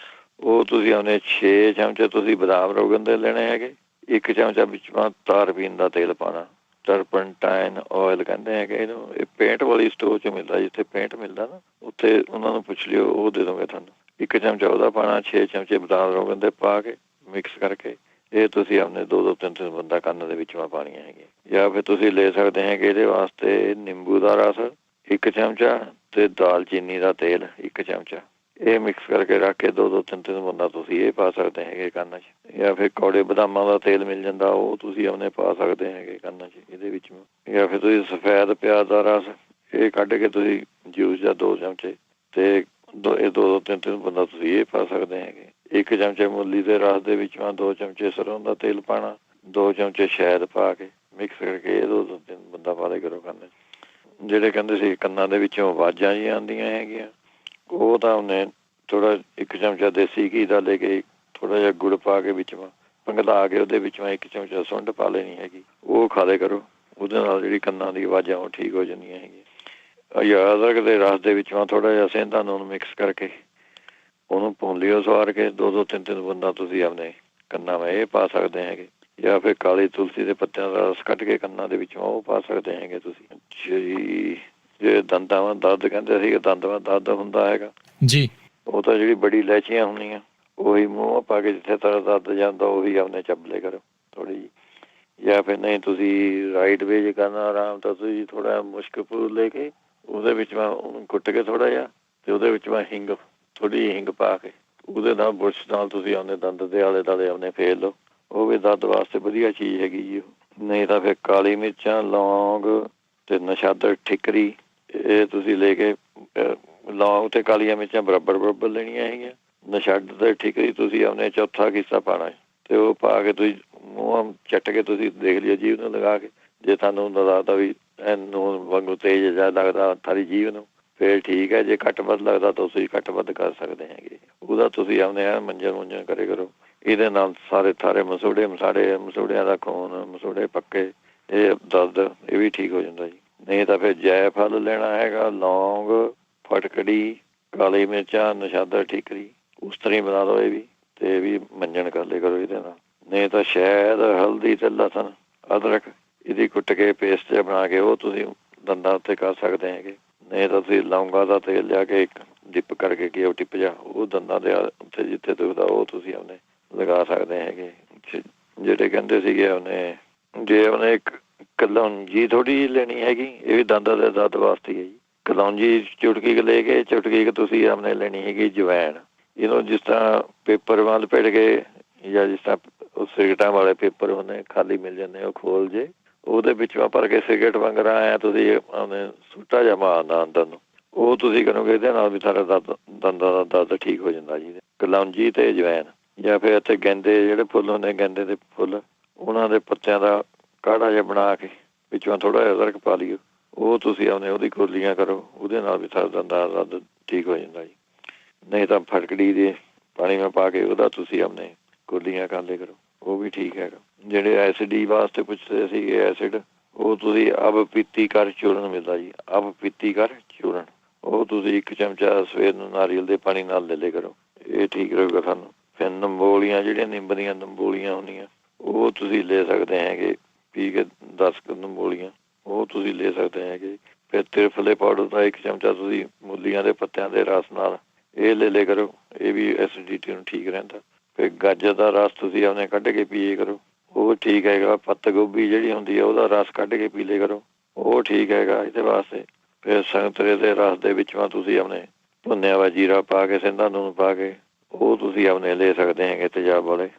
ਉਹ ਤੁਸੀਂ ਉਹਨੇ 6 ਚਮਚੇ ਤੁਸੀਂ ਬਦਾਮ ਰੋਗਨ ਦੇ ਲੈਣੇ ਹੈਗੇ। 1 ਚਮਚਾ ਵਿੱਚ ਤਾਰਪੀਨ ਦਾ ਤੇਲ ਪਾਉਣਾ, ਟਰਪਨਟਾਈਨ ਆਇਲ ਕਹਿੰਦੇ ਹੈਗੇ ਇਹਨੂੰ। ਇਹ ਪੇਂਟ ਵਾਲੀ ਸਟੋਰ 'ਚ ਮਿਲਦਾ, ਜਿੱਥੇ ਪੇਂਟ ਮਿਲਦਾ ਨਾ ਉੱਥੇ ਉਹਨਾਂ ਨੂੰ ਪੁੱਛ ਲਿਓ, ਉਹ ਦੇ ਦੋਗੇ ਤੁਹਾਨੂੰ। 1 ਚਮਚਾ ਉਹਦਾ ਪਾਉਣਾ, 6 ਚਮਚੇ ਬਦਾਮ ਰੋਗਨ ਦੇ ਪਾ ਕੇ ਮਿਕਸ ਕਰਕੇ ਇਹ ਤੁਸੀਂ ਆਪਣੇ 2-3 ਬੰਦਾ ਕੰਨ ਦੇ ਵਿੱਚ ਪਾਉਣੀਆਂ ਹੈਗੀਆਂ। ਜਾਂ ਫਿਰ ਤੁਸੀਂ ਲੈ ਸਕਦੇ ਹੈਗੇ ਇਹਦੇ ਵਾਸਤੇ ਨਿੰਬੂ ਦਾ ਰਸ 1 ਚਮਚਾ ਤੇ ਦਾਲਚੀਨੀ ਦਾ ਤੇਲ 1 ਚਮਚਾ, ਇਹ ਮਿਕਸ ਕਰਕੇ ਰੱਖ ਕੇ 2-3 ਬੰਦਾ ਤੁਸੀਂ ਇਹ ਪਾ ਸਕਦੇ ਹੈਗੇ ਕੰਨ 'ਚ। ਜਾਂ ਫਿਰ ਕੌੜੇ ਬਦਾਮਾਂ ਦਾ ਤੇਲ ਮਿਲ ਜਾਂਦਾ, ਉਹ ਤੁਸੀਂ ਆਪਣੇ ਪਾ ਸਕਦੇ ਹੈਗੇ ਕੰਨ 'ਚ ਇਹਦੇ ਵਿੱਚ। ਜਾਂ ਫਿਰ ਤੁਸੀਂ ਸਫੈਦ ਪਿਆਜ਼ ਦਾ ਰਸ ਇਹ ਕੱਢ ਕੇ ਤੁਸੀਂ ਜੂਸ ਜਾਂ 2 ਚਮਚੇ ਤੇ 2-3 ਬੰਦਾ ਤੁਸੀਂ ਇਹ ਪਾ ਸਕਦੇ ਹੈਗੇ। 1 ਚਮਚੇ ਮੂਲੀ ਦੇ ਰਸ ਦੇ ਵਿੱਚ 2 ਚਮਚੇ ਸਰੋਂ ਦਾ ਤੇਲ ਪਾਉਣਾ, 2 ਚਮਚੇ ਸ਼ਹਿਦ ਪਾ ਕੇ ਮਿਕਸ ਕਰਕੇ ਇਹ 2-3 ਬੂੰਦਾਂ ਪਾ ਦੇ ਕਰੋ ਕੰਨ 'ਚ। ਜਿਹੜੇ ਕਹਿੰਦੇ ਸੀ ਕੰਨਾਂ ਦੇ ਵਿੱਚੋਂ ਆਵਾਜ਼ਾਂ ਜੀ ਆਉਂਦੀਆਂ ਹੈਗੀਆਂ, ਉਹ ਤਾਂ ਉਹਨੇ ਥੋੜ੍ਹਾ 1 ਚਮਚਾ ਦੇਸੀ ਘੀ ਦਾ ਲੈ ਕੇ ਥੋੜ੍ਹਾ ਜਿਹਾ ਗੁੜ ਪਾ ਕੇ ਵਿੱਚ ਪਿਘਲਾ ਕੇ ਉਹਦੇ ਵਿੱਚ 1 ਚਮਚਾ ਸੁੰਢ ਪਾ ਲੈਣੀ ਹੈਗੀ, ਉਹ ਖਾ ਲਿਆ ਕਰੋ। ਉਹਦੇ ਨਾਲ ਜਿਹੜੀ ਕੰਨਾਂ ਦੀ ਆਵਾਜ਼ਾਂ ਉਹ ਠੀਕ ਹੋ ਜਾਂਦੀਆਂ ਹੈਗੀਆਂ। ਜਾਂ ਅਦਰਕ ਦੇ ਰਸ ਦੇ ਵਿੱਚ ਥੋੜ੍ਹਾ ਜਿਹਾ ਸੇਂਦਾ ਨੂਣ ਮਿਕਸ ਕਰਕੇ ਉਹਨੂੰ ਭੁੰਨ ਲਿਓ ਸਵਾਰ ਕੇ, 2-2 3-3 ਬੂੰਦਾਂ ਤੁਸੀਂ ਆਪਣੇ ਕੰਨਾਂ ਵਿੱਚ ਇਹ ਪਾ ਸਕਦੇ ਹੈਗੇ। ਜਾਂ ਫਿਰ ਕਾਲੀ ਤੁਲਸੀ ਦੇ ਪੱਤਿਆਂ ਦਾ ਰਸ ਕੱਢ ਕੇ ਕੰਨਾਂ ਦੇ ਵਿੱਚੋਂ ਉਹ ਪਾ ਸਕਦੇ ਹੈਗੇ ਤੁਸੀਂ। ਅੱਛਾ ਜੀ, ਜੇ ਦੰਦਾਂ ਦਾ ਦਰਦ ਕਹਿੰਦੇ ਸੀ, ਦੰਦਾਂ ਦਾ ਦਰਦ ਹੁੰਦਾ ਹੈਗਾ ਜੀ, ਉਹ ਤਾਂ ਜਿਹੜੀ ਬੜੀ ਇਲਾਇਚੀਆਂ ਹੁੰਦੀਆਂ ਉਹੀ ਮੂੰਹ ਪਾ ਕੇ ਜਿੱਥੇ ਤੇਰਾ ਦਰਦ ਜਾਂਦਾ ਉਹੀ ਆਪਣੇ ਚੱਬਲੇ ਕਰੋ ਥੋੜ੍ਹੀ ਜਿਹੀ। ਜਾਂ ਫਿਰ ਨਹੀਂ ਤੁਸੀਂ ਰਾਈਟ ਵੇ ਕਰਨਾ ਆਰਾਮ, ਤਾਂ ਤੁਸੀਂ ਥੋੜ੍ਹਾ ਮੁਸ਼ਕ ਪੂਰ ਲੈ ਕੇ ਉਹਦੇ ਵਿੱਚ ਉਹਨੂੰ ਕੁੱਟ ਕੇ ਥੋੜ੍ਹਾ ਜਿਹਾ, ਅਤੇ ਉਹਦੇ ਵਿੱਚ ਹਿੰਗ ਥੋੜ੍ਹੀ ਜਿਹੀ ਹਿੰਗ ਪਾ ਕੇ ਉਹਦੇ ਨਾਲ ਬੁਰਸ਼ ਨਾਲ ਤੁਸੀਂ ਆਪਣੇ ਦੰਦ ਦੇ ਆਲੇ ਦੁਆਲੇ ਆਪਣੇ ਫੇਰ ਲਓ, ਉਹ ਵੀ ਦਰਦ ਵਾਸਤੇ ਵਧੀਆ ਚੀਜ਼ ਹੈਗੀ ਜੀ। ਨਹੀਂ ਤਾਂ ਫਿਰ ਕਾਲੀ ਮਿਰਚਾਂ, ਲੌਂਗ ਅਤੇ ਨਸ਼ਾਦਰ ਠਿਕਰੀ ਇਹ ਤੁਸੀਂ ਲੈ ਕੇ, ਲੌਂਗ ਅਤੇ ਕਾਲੀਆਂ ਮਿਰਚਾਂ ਬਰਾਬਰ ਲੈਣੀਆਂ ਹੈਗੀਆਂ। ਨਸ਼ਾਦਰ ਅਤੇ ਠਿਕਰੀ ਤੁਸੀਂ ਆਪਣੇ ਚੌਥਾ ਹਿੱਸਾ ਪਾਉਣਾ ਅਤੇ ਉਹ ਪਾ ਕੇ ਤੁਸੀਂ ਮੂੰਹ ਚੱਟ ਕੇ ਤੁਸੀਂ ਦੇਖ ਲਿਓ ਜੀਭ ਨੂੰ ਲਗਾ ਕੇ, ਜੇ ਤੁਹਾਨੂੰ ਲੱਗਦਾ ਵੀ ਨੂਣ ਵਾਂਗੂ ਤੇਜ਼ ਜ਼ਿਆਦਾ ਲੱਗਦਾ ਥਾਰੀ ਜੀਭ ਨੂੰ ਫਿਰ ਠੀਕ ਹੈ, ਜੇ ਘੱਟ ਵੱਧ ਲੱਗਦਾ ਤਾਂ ਤੁਸੀਂ ਘੱਟ ਵੱਧ ਕਰ ਸਕਦੇ ਹੈਗੇ। ਉਹਦਾ ਤੁਸੀਂ ਆਪਣੇ ਮੰਜਨ ਕਰੇ ਕਰੋ। ਇਹਦੇ ਨਾਲ ਸਾਰੇ ਥਾਰੇ ਮਸੂੜਿਆਂ ਦਾ ਖੂਨ, ਮਸੂੜੇ ਪੱਕੇ, ਇਹ ਦਰਦ ਇਹ ਵੀ ਠੀਕ ਹੋ ਜਾਂਦਾ ਜੀ। ਨਹੀਂ ਤਾਂ ਫਿਰ ਜੈਫਲ ਲੈਣਾ ਹੈਗਾ, ਲੌਂਗ, ਫਟਕੜੀ, ਕਾਲੀ ਮਿਰਚਾਂ, ਨਸ਼ਾਦਰ ਠੀਕਰੀ, ਉਸ ਤਰ੍ਹਾਂ ਹੀ ਬਣਾ ਲਓ ਇਹ ਵੀ, ਅਤੇ ਇਹ ਵੀ ਮੰਜਣ ਕਰ ਲਿਆ ਕਰੋ ਇਹਦੇ ਨਾਲ। ਨਹੀਂ ਤਾਂ ਸ਼ਹਿਦ, ਹਲਦੀ ਅਤੇ ਲਸਣ, ਅਦਰਕ ਇਹਦੀ ਕੁੱਟ ਕੇ ਪੇਸਟ ਜਿਹਾ ਬਣਾ ਕੇ ਉਹ ਤੁਸੀਂ ਦੰਦਾਂ ਉੱਤੇ ਕਰ ਸਕਦੇ ਹੈਗੇ। ਨਹੀਂ ਤਾਂ ਤੁਸੀਂ ਲੌਂਗਾਂ ਦਾ ਤੇਲ ਲਿਆ ਕੇ ਇੱਕ ਡਿਪ ਕਰਕੇ ਕਿ ਉਹ ਟਿਪ ਜਾ ਉਹ ਦੰਦਾਂ ਦੇ ਉੱਤੇ ਜਿੱਥੇ ਦੁਖਦਾ ਉਹ ਤੁਸੀਂ ਆਪਣੇ ਲਗਾ ਸਕਦੇ ਹੈਗੇ। ਜਿਹੜੇ ਕਹਿੰਦੇ ਸੀਗੇ ਉਹਨੇ ਜੇ ਉਹਨੇ ਇੱਕ ਕਲੌਂਜੀ ਥੋੜ੍ਹੀ ਜਿਹੀ ਲੈਣੀ ਹੈਗੀ, ਇਹ ਵੀ ਦੰਦਾਂ ਦੇ ਦਰਦ ਵਾਸਤੇ ਹੈ ਜੀ। ਕਲੌਂਜੀ ਚੁਟਕੀ ਲੈ ਕੇ ਚੁਟਕੀ ਤੁਸੀਂ ਆਪਣੇ ਲੈਣੀ ਹੈਗੀ ਜਵੈਣ। ਇਹਨੂੰ ਜਿਸ ਤਰ੍ਹਾਂ ਪੇਪਰ ਵੱਲ ਲਪੇਟ ਕੇ, ਜਾਂ ਜਿਸ ਤਰ੍ਹਾਂ ਉਹ ਸਿਗਰਟਾਂ ਵਾਲੇ ਪੇਪਰ ਉਹਨੇ ਖਾਲੀ ਮਿਲ ਜਾਂਦੇ, ਉਹ ਖੋਲ ਜੇ ਉਹਦੇ ਵਿੱਚੋਂ ਭਰ ਕੇ ਸਿਗਰਟ ਵਾਂਗਰ ਆਇਆ ਤੁਸੀਂ ਆਪਣੇ ਸੁੱਟਾ ਜਿਹਾ ਮਾਰਨਾ ਅੰਦਰ ਨੂੰ, ਉਹ ਤੁਸੀਂ ਕਰੋਗੇ ਇਹਦੇ ਨਾਲ ਵੀ ਸਾਰਾ ਦੰਦਾਂ ਦਾ ਦਰਦ ਠੀਕ ਹੋ ਜਾਂਦਾ ਜੀ। ਕਲੌਂਜੀ ਅਤੇ ਅਜਵੈਣ। ਜਾਂ ਫਿਰ ਇੱਥੇ ਗੈਂਦੇ ਜਿਹੜੇ ਫੁੱਲ ਹੁੰਦੇ, ਗੈਂਦੇ ਦੇ ਫੁੱਲ, ਉਹਨਾਂ ਦੇ ਪੱਤਿਆਂ ਦਾ ਕਾੜਾ ਜਿਹਾ ਬਣਾ ਕੇ ਵਿੱਚੋਂ ਥੋੜ੍ਹਾ ਜਿਹਾ ਅਦਰਕ ਪਾ ਲਿਓ, ਉਹ ਤੁਸੀਂ ਆਪਣੇ ਉਹਦੀ ਕੋਲੀਆਂ ਕਰੋ, ਉਹਦੇ ਨਾਲ ਵੀ ਸਾਰਾ ਦੰਦਾਂ ਦਾ ਦਰਦ ਠੀਕ ਹੋ ਜਾਂਦਾ ਜੀ। ਨਹੀਂ ਤਾਂ ਫਟਕੜੀ ਦੇ ਪਾਣੀ ਵਿੱਚ ਪਾ ਕੇ ਉਹਦਾ ਤੁਸੀਂ ਆਪਣੇ ਕੋਲੀਆਂ ਕਰ ਲਿਆ ਕਰੋ, ਉਹ ਵੀ ਠੀਕ ਹੈਗਾ। ਜਿਹੜੇ ਐਸਿਡੀ ਵਾਸਤੇ ਪੁੱਛਦੇ ਸੀਗੇ ਐਸਿਡ, ਉਹ ਤੁਸੀਂ ਅਬ ਪੀਤੀ ਕਰ ਚੂਰਨ ਮਿਲਦਾ ਜੀ, ਅਬ ਪੀਤੀ ਕਰ ਚੂਰਨ, ਉਹ ਤੁਸੀਂ 1 ਚਮਚਾ ਸਵੇਰ ਨੂੰ ਨਾਰੀਅਲ ਦੇ ਪਾਣੀ ਨਾਲ ਲੈ ਲਿਆ ਕਰੋ, ਇਹ ਠੀਕ ਰਹੇਗਾ ਸਾਨੂੰ। ਫਿਰ ਨੰਬੋਲੀਆਂ ਜਿਹੜੀਆਂ ਨਿੰਬ ਦੀਆਂ ਨੰਬੋਲੀਆਂ ਹੁੰਦੀਆਂ ਉਹ ਤੁਸੀਂ ਲੈ ਸਕਦੇ ਹੈਗੇ, ਪੀ ਕੇ 10 ਨੰਬੋਲੀਆਂ ਉਹ ਤੁਸੀਂ ਲੈ ਸਕਦੇ ਹੈਗੇ। ਫਿਰ ਤਿਰਫਲੇ ਪਾਊਡਰ ਦਾ 1 ਚਮਚਾ ਤੁਸੀਂ ਮੂਲੀਆਂ ਦੇ ਪੱਤਿਆਂ ਦੇ ਰਸ ਨਾਲ ਇਹ ਲੈ ਲਿਆ ਕਰੋ, ਇਹ ਵੀ ਐਸਿਡਿਟੀ ਨੂੰ ਠੀਕ ਰਹਿੰਦਾ। ਫਿਰ ਗਾਜਰ ਦਾ ਰਸ ਤੁਸੀਂ ਆਪਣੇ ਕੱਢ ਕੇ ਪੀਏ ਕਰੋ, ਉਹ ਠੀਕ ਹੈਗਾ। ਪੱਤ ਗੋਭੀ ਜਿਹੜੀ ਹੁੰਦੀ ਹੈ ਉਹਦਾ ਰਸ ਕੱਢ ਕੇ ਪੀ ਲਿਆ ਕਰੋ, ਉਹ ਠੀਕ ਹੈਗਾ ਇਹਦੇ ਵਾਸਤੇ। ਫਿਰ ਸੰਤਰੇ ਦੇ ਰਸ ਦੇ ਵਿੱਚੋਂ ਤੁਸੀਂ ਆਪਣੇ ਭੁੰਨਿਆ ਵਾ ਜੀਰਾ ਪਾ ਕੇ, ਸੇਂਦਾ ਨੂਣ ਪਾ ਕੇ ਉਹ ਤੁਸੀਂ ਆਪਣੇ ਲੈ ਸਕਦੇ ਹੈਗੇ ਤੇਜ਼ਾਬ ਵਾਲੇ,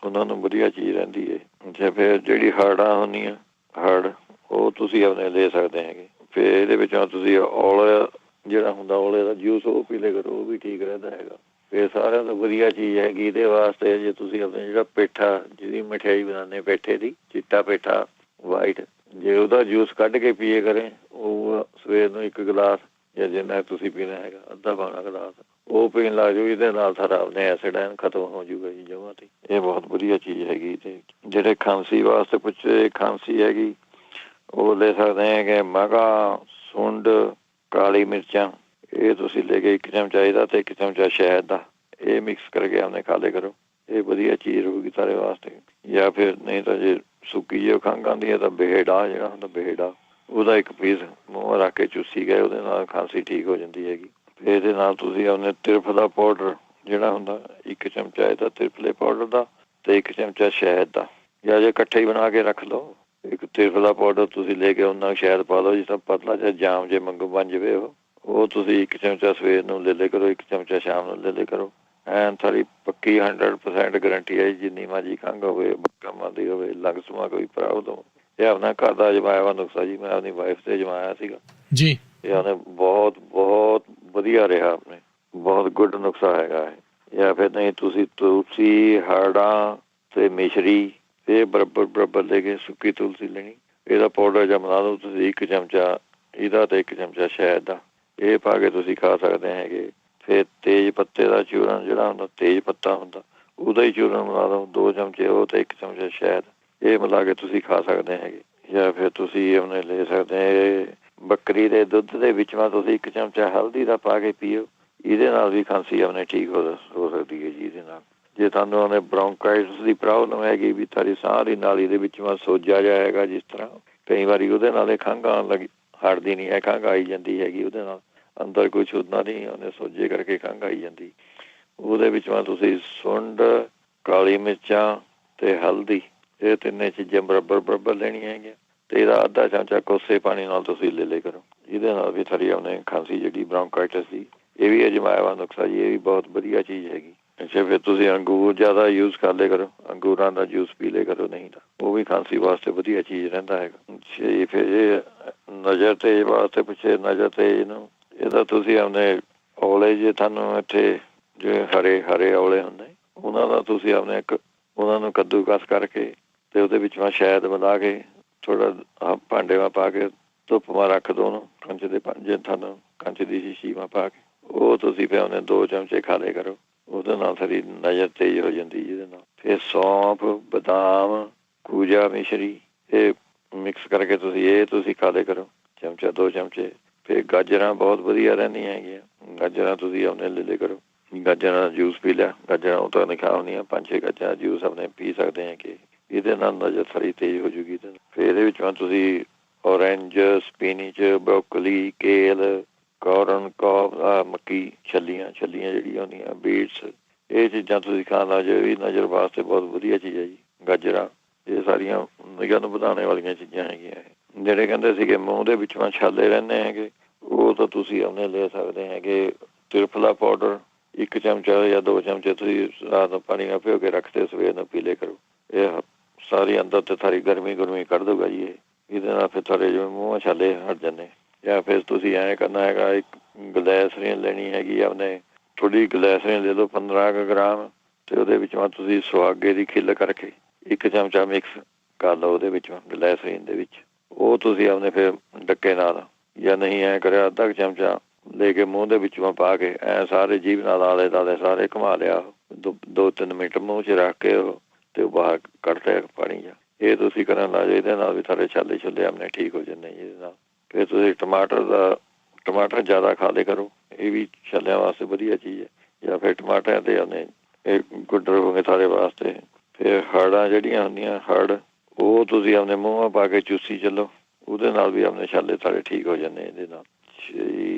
ਉਹਨਾਂ ਨੂੰ ਵਧੀਆ ਚੀਜ਼ ਰਹਿੰਦੀ ਹੈ। ਅਤੇ ਫਿਰ ਜਿਹੜੀ ਹਰੜਾਂ ਹੁੰਦੀਆਂ ਹਰੜ, ਉਹ ਤੁਸੀਂ ਆਪਣੇ ਲੈ ਸਕਦੇ ਹੈਗੇ। ਫਿਰ ਇਹਦੇ ਵਿੱਚੋਂ ਤੁਸੀਂ ਔਲੇ ਜਿਹੜਾ ਹੁੰਦਾ ਔਲੇ ਦਾ ਜੂਸ ਉਹ ਪੀ ਲਿਆ ਕਰੋ, ਉਹ ਵੀ ਠੀਕ ਰਹਿੰਦਾ ਹੈਗਾ। ਫਿਰ ਸਾਰਿਆਂ ਤੋਂ ਵਧੀਆ ਚੀਜ਼ ਹੈਗੀ ਇਹਦੇ ਵਾਸਤੇ, ਜੇ ਤੁਸੀਂ ਆਪਣੇ ਜਿਹੜਾ ਪੇਠਾ, ਜਿਹਦੀ ਮਠਿਆਈ ਬਣਾਉਂਦੇ ਪੇਠੇ ਦੀ, ਚਿੱਟਾ ਪੇਠਾ ਵਾਈਟ, ਜੇ ਉਹਦਾ ਜੂਸ ਕੱਢ ਕੇ ਪੀਏ ਕਰੇ, ਉਹ ਸਵੇਰ ਨੂੰ 1 ਗਲਾਸ ਜਾਂ ਜਿੰਨਾ ਤੁਸੀਂ ਪੀਣਾ ਹੈਗਾ ਅੱਧਾ ਪੌਣਾ ਗਲਾਸ ਉਹ ਪੀਣ ਲੱਗ ਜਾਓ, ਇਹਦੇ ਨਾਲ ਸਾਰਾ ਆਪਣੇ ਐਸਿਡ ਐਨ ਖਤਮ ਹੋ ਜਾਊਗਾ ਜੀ ਜਮਾਂ 'ਤੇ। ਇਹ ਬਹੁਤ ਵਧੀਆ ਚੀਜ਼ ਹੈਗੀ। ਅਤੇ ਜਿਹੜੇ ਖਾਂਸੀ ਵਾਸਤੇ ਪੁੱਛੇ, ਖਾਂਸੀ ਹੈਗੀ ਉਹ ਲੈ ਸਕਦੇ ਹੈਗੇ ਮਗਾ, ਸੁੰਡ, ਕਾਲੀ ਮਿਰਚਾਂ, ਇਹ ਤੁਸੀਂ ਲੈ ਕੇ 1 ਚਮਚਾ ਇਹਦਾ ਅਤੇ 1 ਚਮਚਾ ਸ਼ਹਿਦ ਦਾ ਇਹ ਮਿਕਸ ਕਰਕੇ ਆਪਣੇ ਖਾ ਲਿਆ ਕਰੋ, ਇਹ ਵਧੀਆ ਚੀਜ਼ ਰਹੂਗੀ ਸਾਰੇ ਵਾਸਤੇ। ਜਾਂ ਫਿਰ ਨਹੀਂ ਤਾਂ ਜੇ ਸੁੱਕੀ ਜਿਹੀ ਖੰਘ ਆਉਂਦੀ ਹੈ ਤਾਂ ਬੇਹੜਾ ਜਿਹੜਾ ਹੁੰਦਾ ਬੇਹੜਾ, ਉਹਦਾ 1 ਪੀਸ ਮੂੰਹ ਰੱਖ ਕੇ ਚੂਸੀ ਗਏ, ਉਹਦੇ ਨਾਲ ਖਾਂਸੀ ਠੀਕ ਹੋ ਜਾਂਦੀ ਹੈਗੀ। ਫਿਰ ਇਹਦੇ ਨਾਲ ਤੁਸੀਂ ਆਪਣੇ ਤਿਰਫਲਾ ਪਾਊਡਰ ਜਿਹੜਾ ਹੁੰਦਾ 1 ਚਮਚਾ ਇਹਦਾ ਤਿਰਫਲੇ ਪਾਊਡਰ ਦਾ ਅਤੇ 1 ਚਮਚਾ ਸ਼ਹਿਦ ਦਾ, ਜਾਂ ਜੇ ਇਕੱਠੇ ਹੀ ਬਣਾ ਕੇ ਰੱਖ ਲਓ। 1 ਤਿਰਫਲਾ ਪਾਊਡਰ ਤੁਸੀਂ ਲੈ ਕੇ ਉਹਨਾਂ ਸ਼ਹਿਦ ਪਾ ਲਓ, ਜਿਸ ਤਰ੍ਹਾਂ ਪਤਲਾ ਜਿਹਾ ਜਾਮ ਜੇ ਮੰਗੂ ਬਣ ਜਾਵੇ ਉਹ ਤੁਸੀਂ 1 ਚਮਚਾ ਸਵੇਰ ਨੂੰ ਲੈ ਲਿਆ ਕਰੋ, 1 ਚਮਚਾ ਸ਼ਾਮ ਨੂੰ ਲੈ ਲਿਆ ਕਰੋ। ਐਨ ਸਾਰੀ ਪੱਕੀ 100% ਗਰੰਟੀ ਹੈ, ਜਿੰਨੀ ਮਰਜ਼ੀ ਖੰਘ ਹੋਵੇ, ਬੱਕਮ ਦੀ ਹੋਵੇ, ਲੰਗਸੂਆਂ ਕੋਈ ਪ੍ਰੋਬਲਮ, ਇਹ ਆਪਣਾ ਘਰ ਦਾ ਅਜਮਾਇਆ ਵਾ ਨੁਸਖਾ ਜੀ, ਮੈਂ ਆਪਣੀ ਵਾਈਫ 'ਤੇ ਅਜਮਾਇਆ ਸੀਗਾ ਜੀ, ਇਹ ਉਹਨੇ ਬਹੁਤ ਵਧੀਆ ਰਿਹਾ, ਆਪਣੇ ਬਹੁਤ ਗੁੱਡ ਨੁਸਖਾ ਹੈਗਾ ਇਹ। ਜਾਂ ਫਿਰ ਨਹੀਂ ਤੁਸੀਂ ਤੁਲਸੀ, ਹਾੜਾਂ ਤੇ ਮਿਸ਼ਰੀ ਇਹ ਬਰਾਬਰ ਲੈ ਕੇ ਸੁੱਕੀ ਤੁਲਸੀ ਲੈਣੀ, ਇਹਦਾ ਪਾਊਡਰ ਜਿਹਾ ਬਣਾ ਲਓ ਤੁਸੀਂ, 1 ਚਮਚਾ ਇਹਦਾ ਤੇ 1 ਚਮਚਾ ਸ਼ਹਿਦ ਦਾ, ਇਹ ਪਾ ਕੇ ਤੁਸੀਂ ਖਾ ਸਕਦੇ ਹੈਗੇ। ਫਿਰ ਤੇਜ ਪੱਤੇ ਦਾ ਚੂਰਨ ਜਿਹੜਾ ਹੁੰਦਾ, ਤੇਜ ਪੱਤਾ ਹੁੰਦਾ, ਉਹਦਾ ਹੀ ਚੂਰਨ ਬਣਾ ਲਓ 2 ਚਮਚੇ ਉਹ ਤੇ 1 ਚਮਚਾ ਸ਼ਹਿਦ, ਇਹ ਮਿਲਾ ਕੇ ਤੁਸੀਂ ਖਾ ਸਕਦੇ ਹੈਗੇ। ਜਾਂ ਫਿਰ ਤੁਸੀਂ ਆਪਣੇ ਲੈ ਸਕਦੇ ਬੱਕਰੀ ਦੇ ਦੁੱਧ ਦੇ ਵਿੱਚ ਤੁਸੀਂ 1 ਚਮਚਾ ਹਲਦੀ ਦਾ ਪਾ ਕੇ ਪੀਓ, ਇਹਦੇ ਨਾਲ ਵੀ ਖਾਂਸੀ ਆਪਣੇ ਠੀਕ ਹੋ ਸਕਦੀ ਹੈ ਜੀ। ਇਹਦੇ ਨਾਲ ਜੇ ਤੁਹਾਨੂੰ ਉਹਨੇ ਬ੍ਰੌਂਕਾਈਟਸ ਦੀ ਪ੍ਰੋਬਲਮ ਹੈਗੀ ਵੀ ਤੁਹਾਡੀ ਸਾਹ ਦੀ ਨਾਲੀ ਦੇ ਵਿੱਚ ਸੋਜਾ ਜਿਹਾ ਹੈਗਾ, ਜਿਸ ਤਰ੍ਹਾਂ ਕਈ ਵਾਰੀ ਉਹਦੇ ਨਾਲ ਇਹ ਖੰਘ ਆਉਣ ਲੱਗੀ, ਹਟਦੀ ਨਹੀਂ ਹੈ, ਖੰਘ ਆਈ ਜਾਂਦੀ ਹੈਗੀ, ਉਹਦੇ ਨਾਲ ਅੰਦਰ ਕੁਛ ਹੁੰਦਾ ਨਹੀਂ, ਉਹਨੇ ਸੋਜੇ ਕਰਕੇ ਖੰਘ ਆਈ ਜਾਂਦੀ, ਉਹਦੇ ਵਿੱਚ ਤੁਸੀਂ ਸੁੰਡ, ਕਾਲੀ ਮਿਰਚਾਂ ਤੇ ਹਲਦੀ ਇਹ ਤਿੰਨੇ ਚੀਜ਼ਾਂ ਬਰਾਬਰ ਲੈਣੀਆਂ ਹੈਗੀਆਂ, ਤੇ ਇਹਦਾ ਅੱਧਾ ਚਮਚਾ ਕੋਸੇ ਪਾਣੀ ਨਾਲ ਤੁਸੀਂ ਲੈ ਕਰੋ, ਇਹਦੇ ਨਾਲ ਵੀ ਤੁਹਾਡੀ ਉਹਨੇ ਖਾਂਸੀ ਜਿਹੜੀ ਬ੍ਰੌਂਕਾਈਟਸ ਦੀ, ਇਹ ਵੀ ਅਜਮਾਇਆ ਵਾ ਨੁਸਖਾ ਜੀ, ਇਹ ਵੀ ਬਹੁਤ ਵਧੀਆ ਚੀਜ਼ ਹੈਗੀ। ਅੱਛਾ, ਫਿਰ ਤੁਸੀਂ ਅੰਗੂਰ ਜ਼ਿਆਦਾ ਯੂਜ਼ ਕਰ ਲਿਆ ਕਰੋ, ਅੰਗੂਰਾਂ ਦਾ ਜੂਸ ਪੀ ਲਿਆ ਕਰੋ, ਨਹੀਂ ਤਾਂ ਉਹ ਵੀ ਖਾਂਸੀ ਵਾਸਤੇ ਵਧੀਆ ਚੀਜ਼ ਰਹਿੰਦਾ ਹੈਗਾ। ਅੱਛਾ, ਫਿਰ ਇਹ ਨਜ਼ਰ ਤੇਜ਼ ਵਾਸਤੇ ਪੁੱਛੇ, ਨਜ਼ਰ ਤੇਜ਼ ਨੂੰ ਇਹਦਾ ਤੁਸੀਂ ਆਪਣੇ ਔਲੇ ਜੇ ਤੁਹਾਨੂੰ ਇੱਥੇ ਜੇ ਹਰੇ ਔਲੇ ਹੁੰਦੇ ਉਹਨਾਂ ਦਾ ਤੁਸੀਂ ਆਪਣੇ ਉਹਨਾਂ ਨੂੰ ਕੱਦੂਕਸ ਕਰਕੇ ਤੇ ਉਹਦੇ ਵਿੱਚ ਸ਼ਹਿਦ ਮਿਲਾ ਕੇ ਥੋੜਾ ਭਾਂਡੇ ਮਾ ਪਾ ਕੇ ਧੁੱਪ ਮਾ ਰੱਖ ਦੋ ਉਹਨੂੰ, ਕੰਚ ਦੇ ਜੇ ਤੁਹਾਨੂੰ ਕੰਚ ਦੀ ਸ਼ੀਸ਼ੀ ਮਾ ਪਾ ਕੇ ਉਹ ਤੁਸੀਂ ਫਿਰ ਉਹਨੇ 2 ਚਮਚੇ ਖਾ ਲਿਆ ਕਰੋ, ਉਹਦੇ ਨਾਲ ਸਾਡੀ ਨਜ਼ਰ ਤੇਜ਼ ਹੋ ਜਾਂਦੀ ਜਿਹਦੇ ਨਾਲ। ਫਿਰ ਸੌਂਫ, ਬਦਾਮ, ਕੂਜਾ, ਮਿਸ਼ਰੀ ਇਹ ਮਿਕਸ ਕਰਕੇ ਤੁਸੀਂ ਖਾ ਲਿਆ ਕਰੋ, ਚਮਚਾ 2 ਚਮਚੇ। ਫਿਰ ਗਾਜਰਾਂ ਬਹੁਤ ਵਧੀਆ ਰਹਿੰਦੀਆਂ ਹੈਗੀਆਂ, ਗਾਜਰਾਂ ਤੁਸੀਂ ਆਪਣੇ ਲੈ ਲਿਆ ਕਰੋ, ਗਾਜਰਾਂ ਦਾ ਜੂਸ ਪੀ ਲਿਆ, ਗਾਜਰਾਂ ਉਹ ਤਾਂ ਨਹੀਂ ਖਾ ਹੁੰਦੀਆਂ, 5-6 ਗਾਜਰਾਂ ਜੂਸ ਆਪਣੇ ਪੀ ਸਕਦੇ ਹੈਗੇ, ਇਹਦੇ ਨਾਲ ਨਜ਼ਰ ਸਾਰੀ ਤੇਜ਼ ਹੋ ਜੂਗੀ। ਫਿਰ ਇਹਦੇ ਵਿੱਚ ਤੁਸੀਂ ਔਰੰਜ, ਸਪੀਨਿਚ, ਬਰੋਕਲੀ, ਕੇਲ, ਕੋਰਨ, ਮੱਕੀ, ਛੱਲੀਆਂ ਜਿਹੜੀਆਂ ਹੁੰਦੀਆਂ, ਬੀਟਸ, ਇਹ ਚੀਜ਼ਾਂ ਤੁਸੀਂ ਖਾਣ ਲੱਗ ਜਾਓ, ਵੀ ਨਜ਼ਰ ਵਾਸਤੇ ਬਹੁਤ ਵਧੀਆ ਚੀਜ਼ ਹੈ ਜੀ। ਗਾਜਰਾਂ ਇਹ ਸਾਰੀਆਂ ਨਿਗਾਹ ਨੂੰ ਵਧਾਉਣ ਵਾਲੀਆਂ ਚੀਜ਼ਾਂ ਹੈਗੀਆਂ। ਜਿਹੜੇ ਕਹਿੰਦੇ ਸੀਗੇ ਮੂੰਹ ਦੇ ਵਿੱਚ ਛਾਲੇ ਰਹਿੰਦੇ ਹੈਗੇ, ਉਹ ਤਾਂ ਤੁਸੀਂ ਆਪਣੇ ਲੈ ਸਕਦੇ ਹੈਗੇ। ਤਿਰਫਲਾ ਪਾਊਡਰ 1 ਚਮਚਾ ਜਾਂ 2 ਚਮਚੇ ਤੁਸੀਂ ਰਾਤ ਨੂੰ ਪਾਣੀ ਨਾਲ ਭਿਓ ਕੇ ਰੱਖਦੇ, ਸਵੇਰ ਨੂੰ ਪੀ ਲਿਆ ਕਰੋ, ਇਹ ਸਾਰੀ ਅੰਦਰ ਤੇ ਸਾਰੀ ਗਰਮੀ ਕੱਢ ਦਊਗਾ ਜੀ। ਇਹਦੇ ਨਾਲ ਫਿਰ ਤੁਹਾਡੇ ਜਿਵੇਂ ਮੂੰਹ ਛਾਲੇ ਹਟ ਜਾਂਦੇ। ਜਾਂ ਫਿਰ ਤੁਸੀਂ ਐਂ ਕਰਨਾ ਹੈਗਾ, 1 ਗਲੈਸਰੀਨ ਲੈਣੀ ਹੈਗੀ ਆਪਣੇ, ਥੋੜ੍ਹੀ ਗਲੈਸਰੀਨ ਲੈ ਲਓ 15 ਗ੍ਰਾਮ, ਤੇ ਉਹਦੇ ਵਿੱਚ ਤੁਸੀਂ ਸੁਹਾਗੇ ਦੀ ਖਿੱਲ ਕਰਕੇ 1 ਚਮਚਾ ਮਿਕਸ ਕਰ ਲਓ ਉਹਦੇ ਵਿੱਚ, ਗਲੈਸਰੀਨ ਦੇ ਵਿੱਚ, ਉਹ ਤੁਸੀਂ ਆਪਣੇ ਫਿਰ ਡੱਕੇ ਨਾਲ ਜਾਂ ਨਹੀਂ ਐਂ ਕਰਿਆ ਅੱਧਾ ਚਮਚਾ ਲੈ ਕੇ ਮੂੰਹ ਦੇ ਵਿੱਚ ਪਾ ਕੇ ਸਾਰੇ ਜੀਭ ਨਾਲ ਆਲੇ ਦੁਆਲੇ ਸਾਰੇ ਘੁਮਾ ਲਿਆ, 2-3 ਮਿੰਟ ਮੂੰਹ 'ਚ ਰੱਖ ਕੇ ਉਹ ਤੇ ਬਾਹਰ ਕੱਢ ਲਿਆ ਪਾਣੀ ਜਾਂ, ਇਹ ਤੁਸੀਂ ਕਰਨ ਲੱਗ ਜਾਓ, ਇਹਦੇ ਨਾਲ ਵੀ ਸਾਰੇ ਛਾਲੇ ਛੁੱਲੇ ਆਪਣੇ ਠੀਕ ਹੋ ਜਾਂਦੇ ਜੀ ਇਹਦੇ ਨਾਲ। ਫਿਰ ਤੁਸੀਂ ਟਮਾਟਰ ਜ਼ਿਆਦਾ ਖਾ ਲਿਆ ਕਰੋ, ਇਹ ਵੀ ਛਾਲਿਆਂ ਵਾਸਤੇ ਵਧੀਆ ਚੀਜ਼ ਹੈ। ਜਾਂ ਫਿਰ ਟਮਾਟਰ ਦੇ ਆਪਣੇ ਇਹ ਗੁੱਡਰ ਹੋ ਗਏ ਸਾਰੇ ਵਾਸਤੇ। ਫਿਰ ਹੜਾਂ ਜਿਹੜੀਆਂ ਹੁੰਦੀਆਂ, ਹੜ ਉਹ ਤੁਸੀਂ ਆਪਣੇ ਮੂੰਹ ਪਾ ਕੇ ਚੂਸੀ ਚੱਲੋ, ਉਹਦੇ ਨਾਲ ਵੀ ਆਪਣੇ ਛਾਲੇ ਸਾਰੇ ਠੀਕ ਹੋ ਜਾਂਦੇ ਇਹਦੇ ਨਾਲ।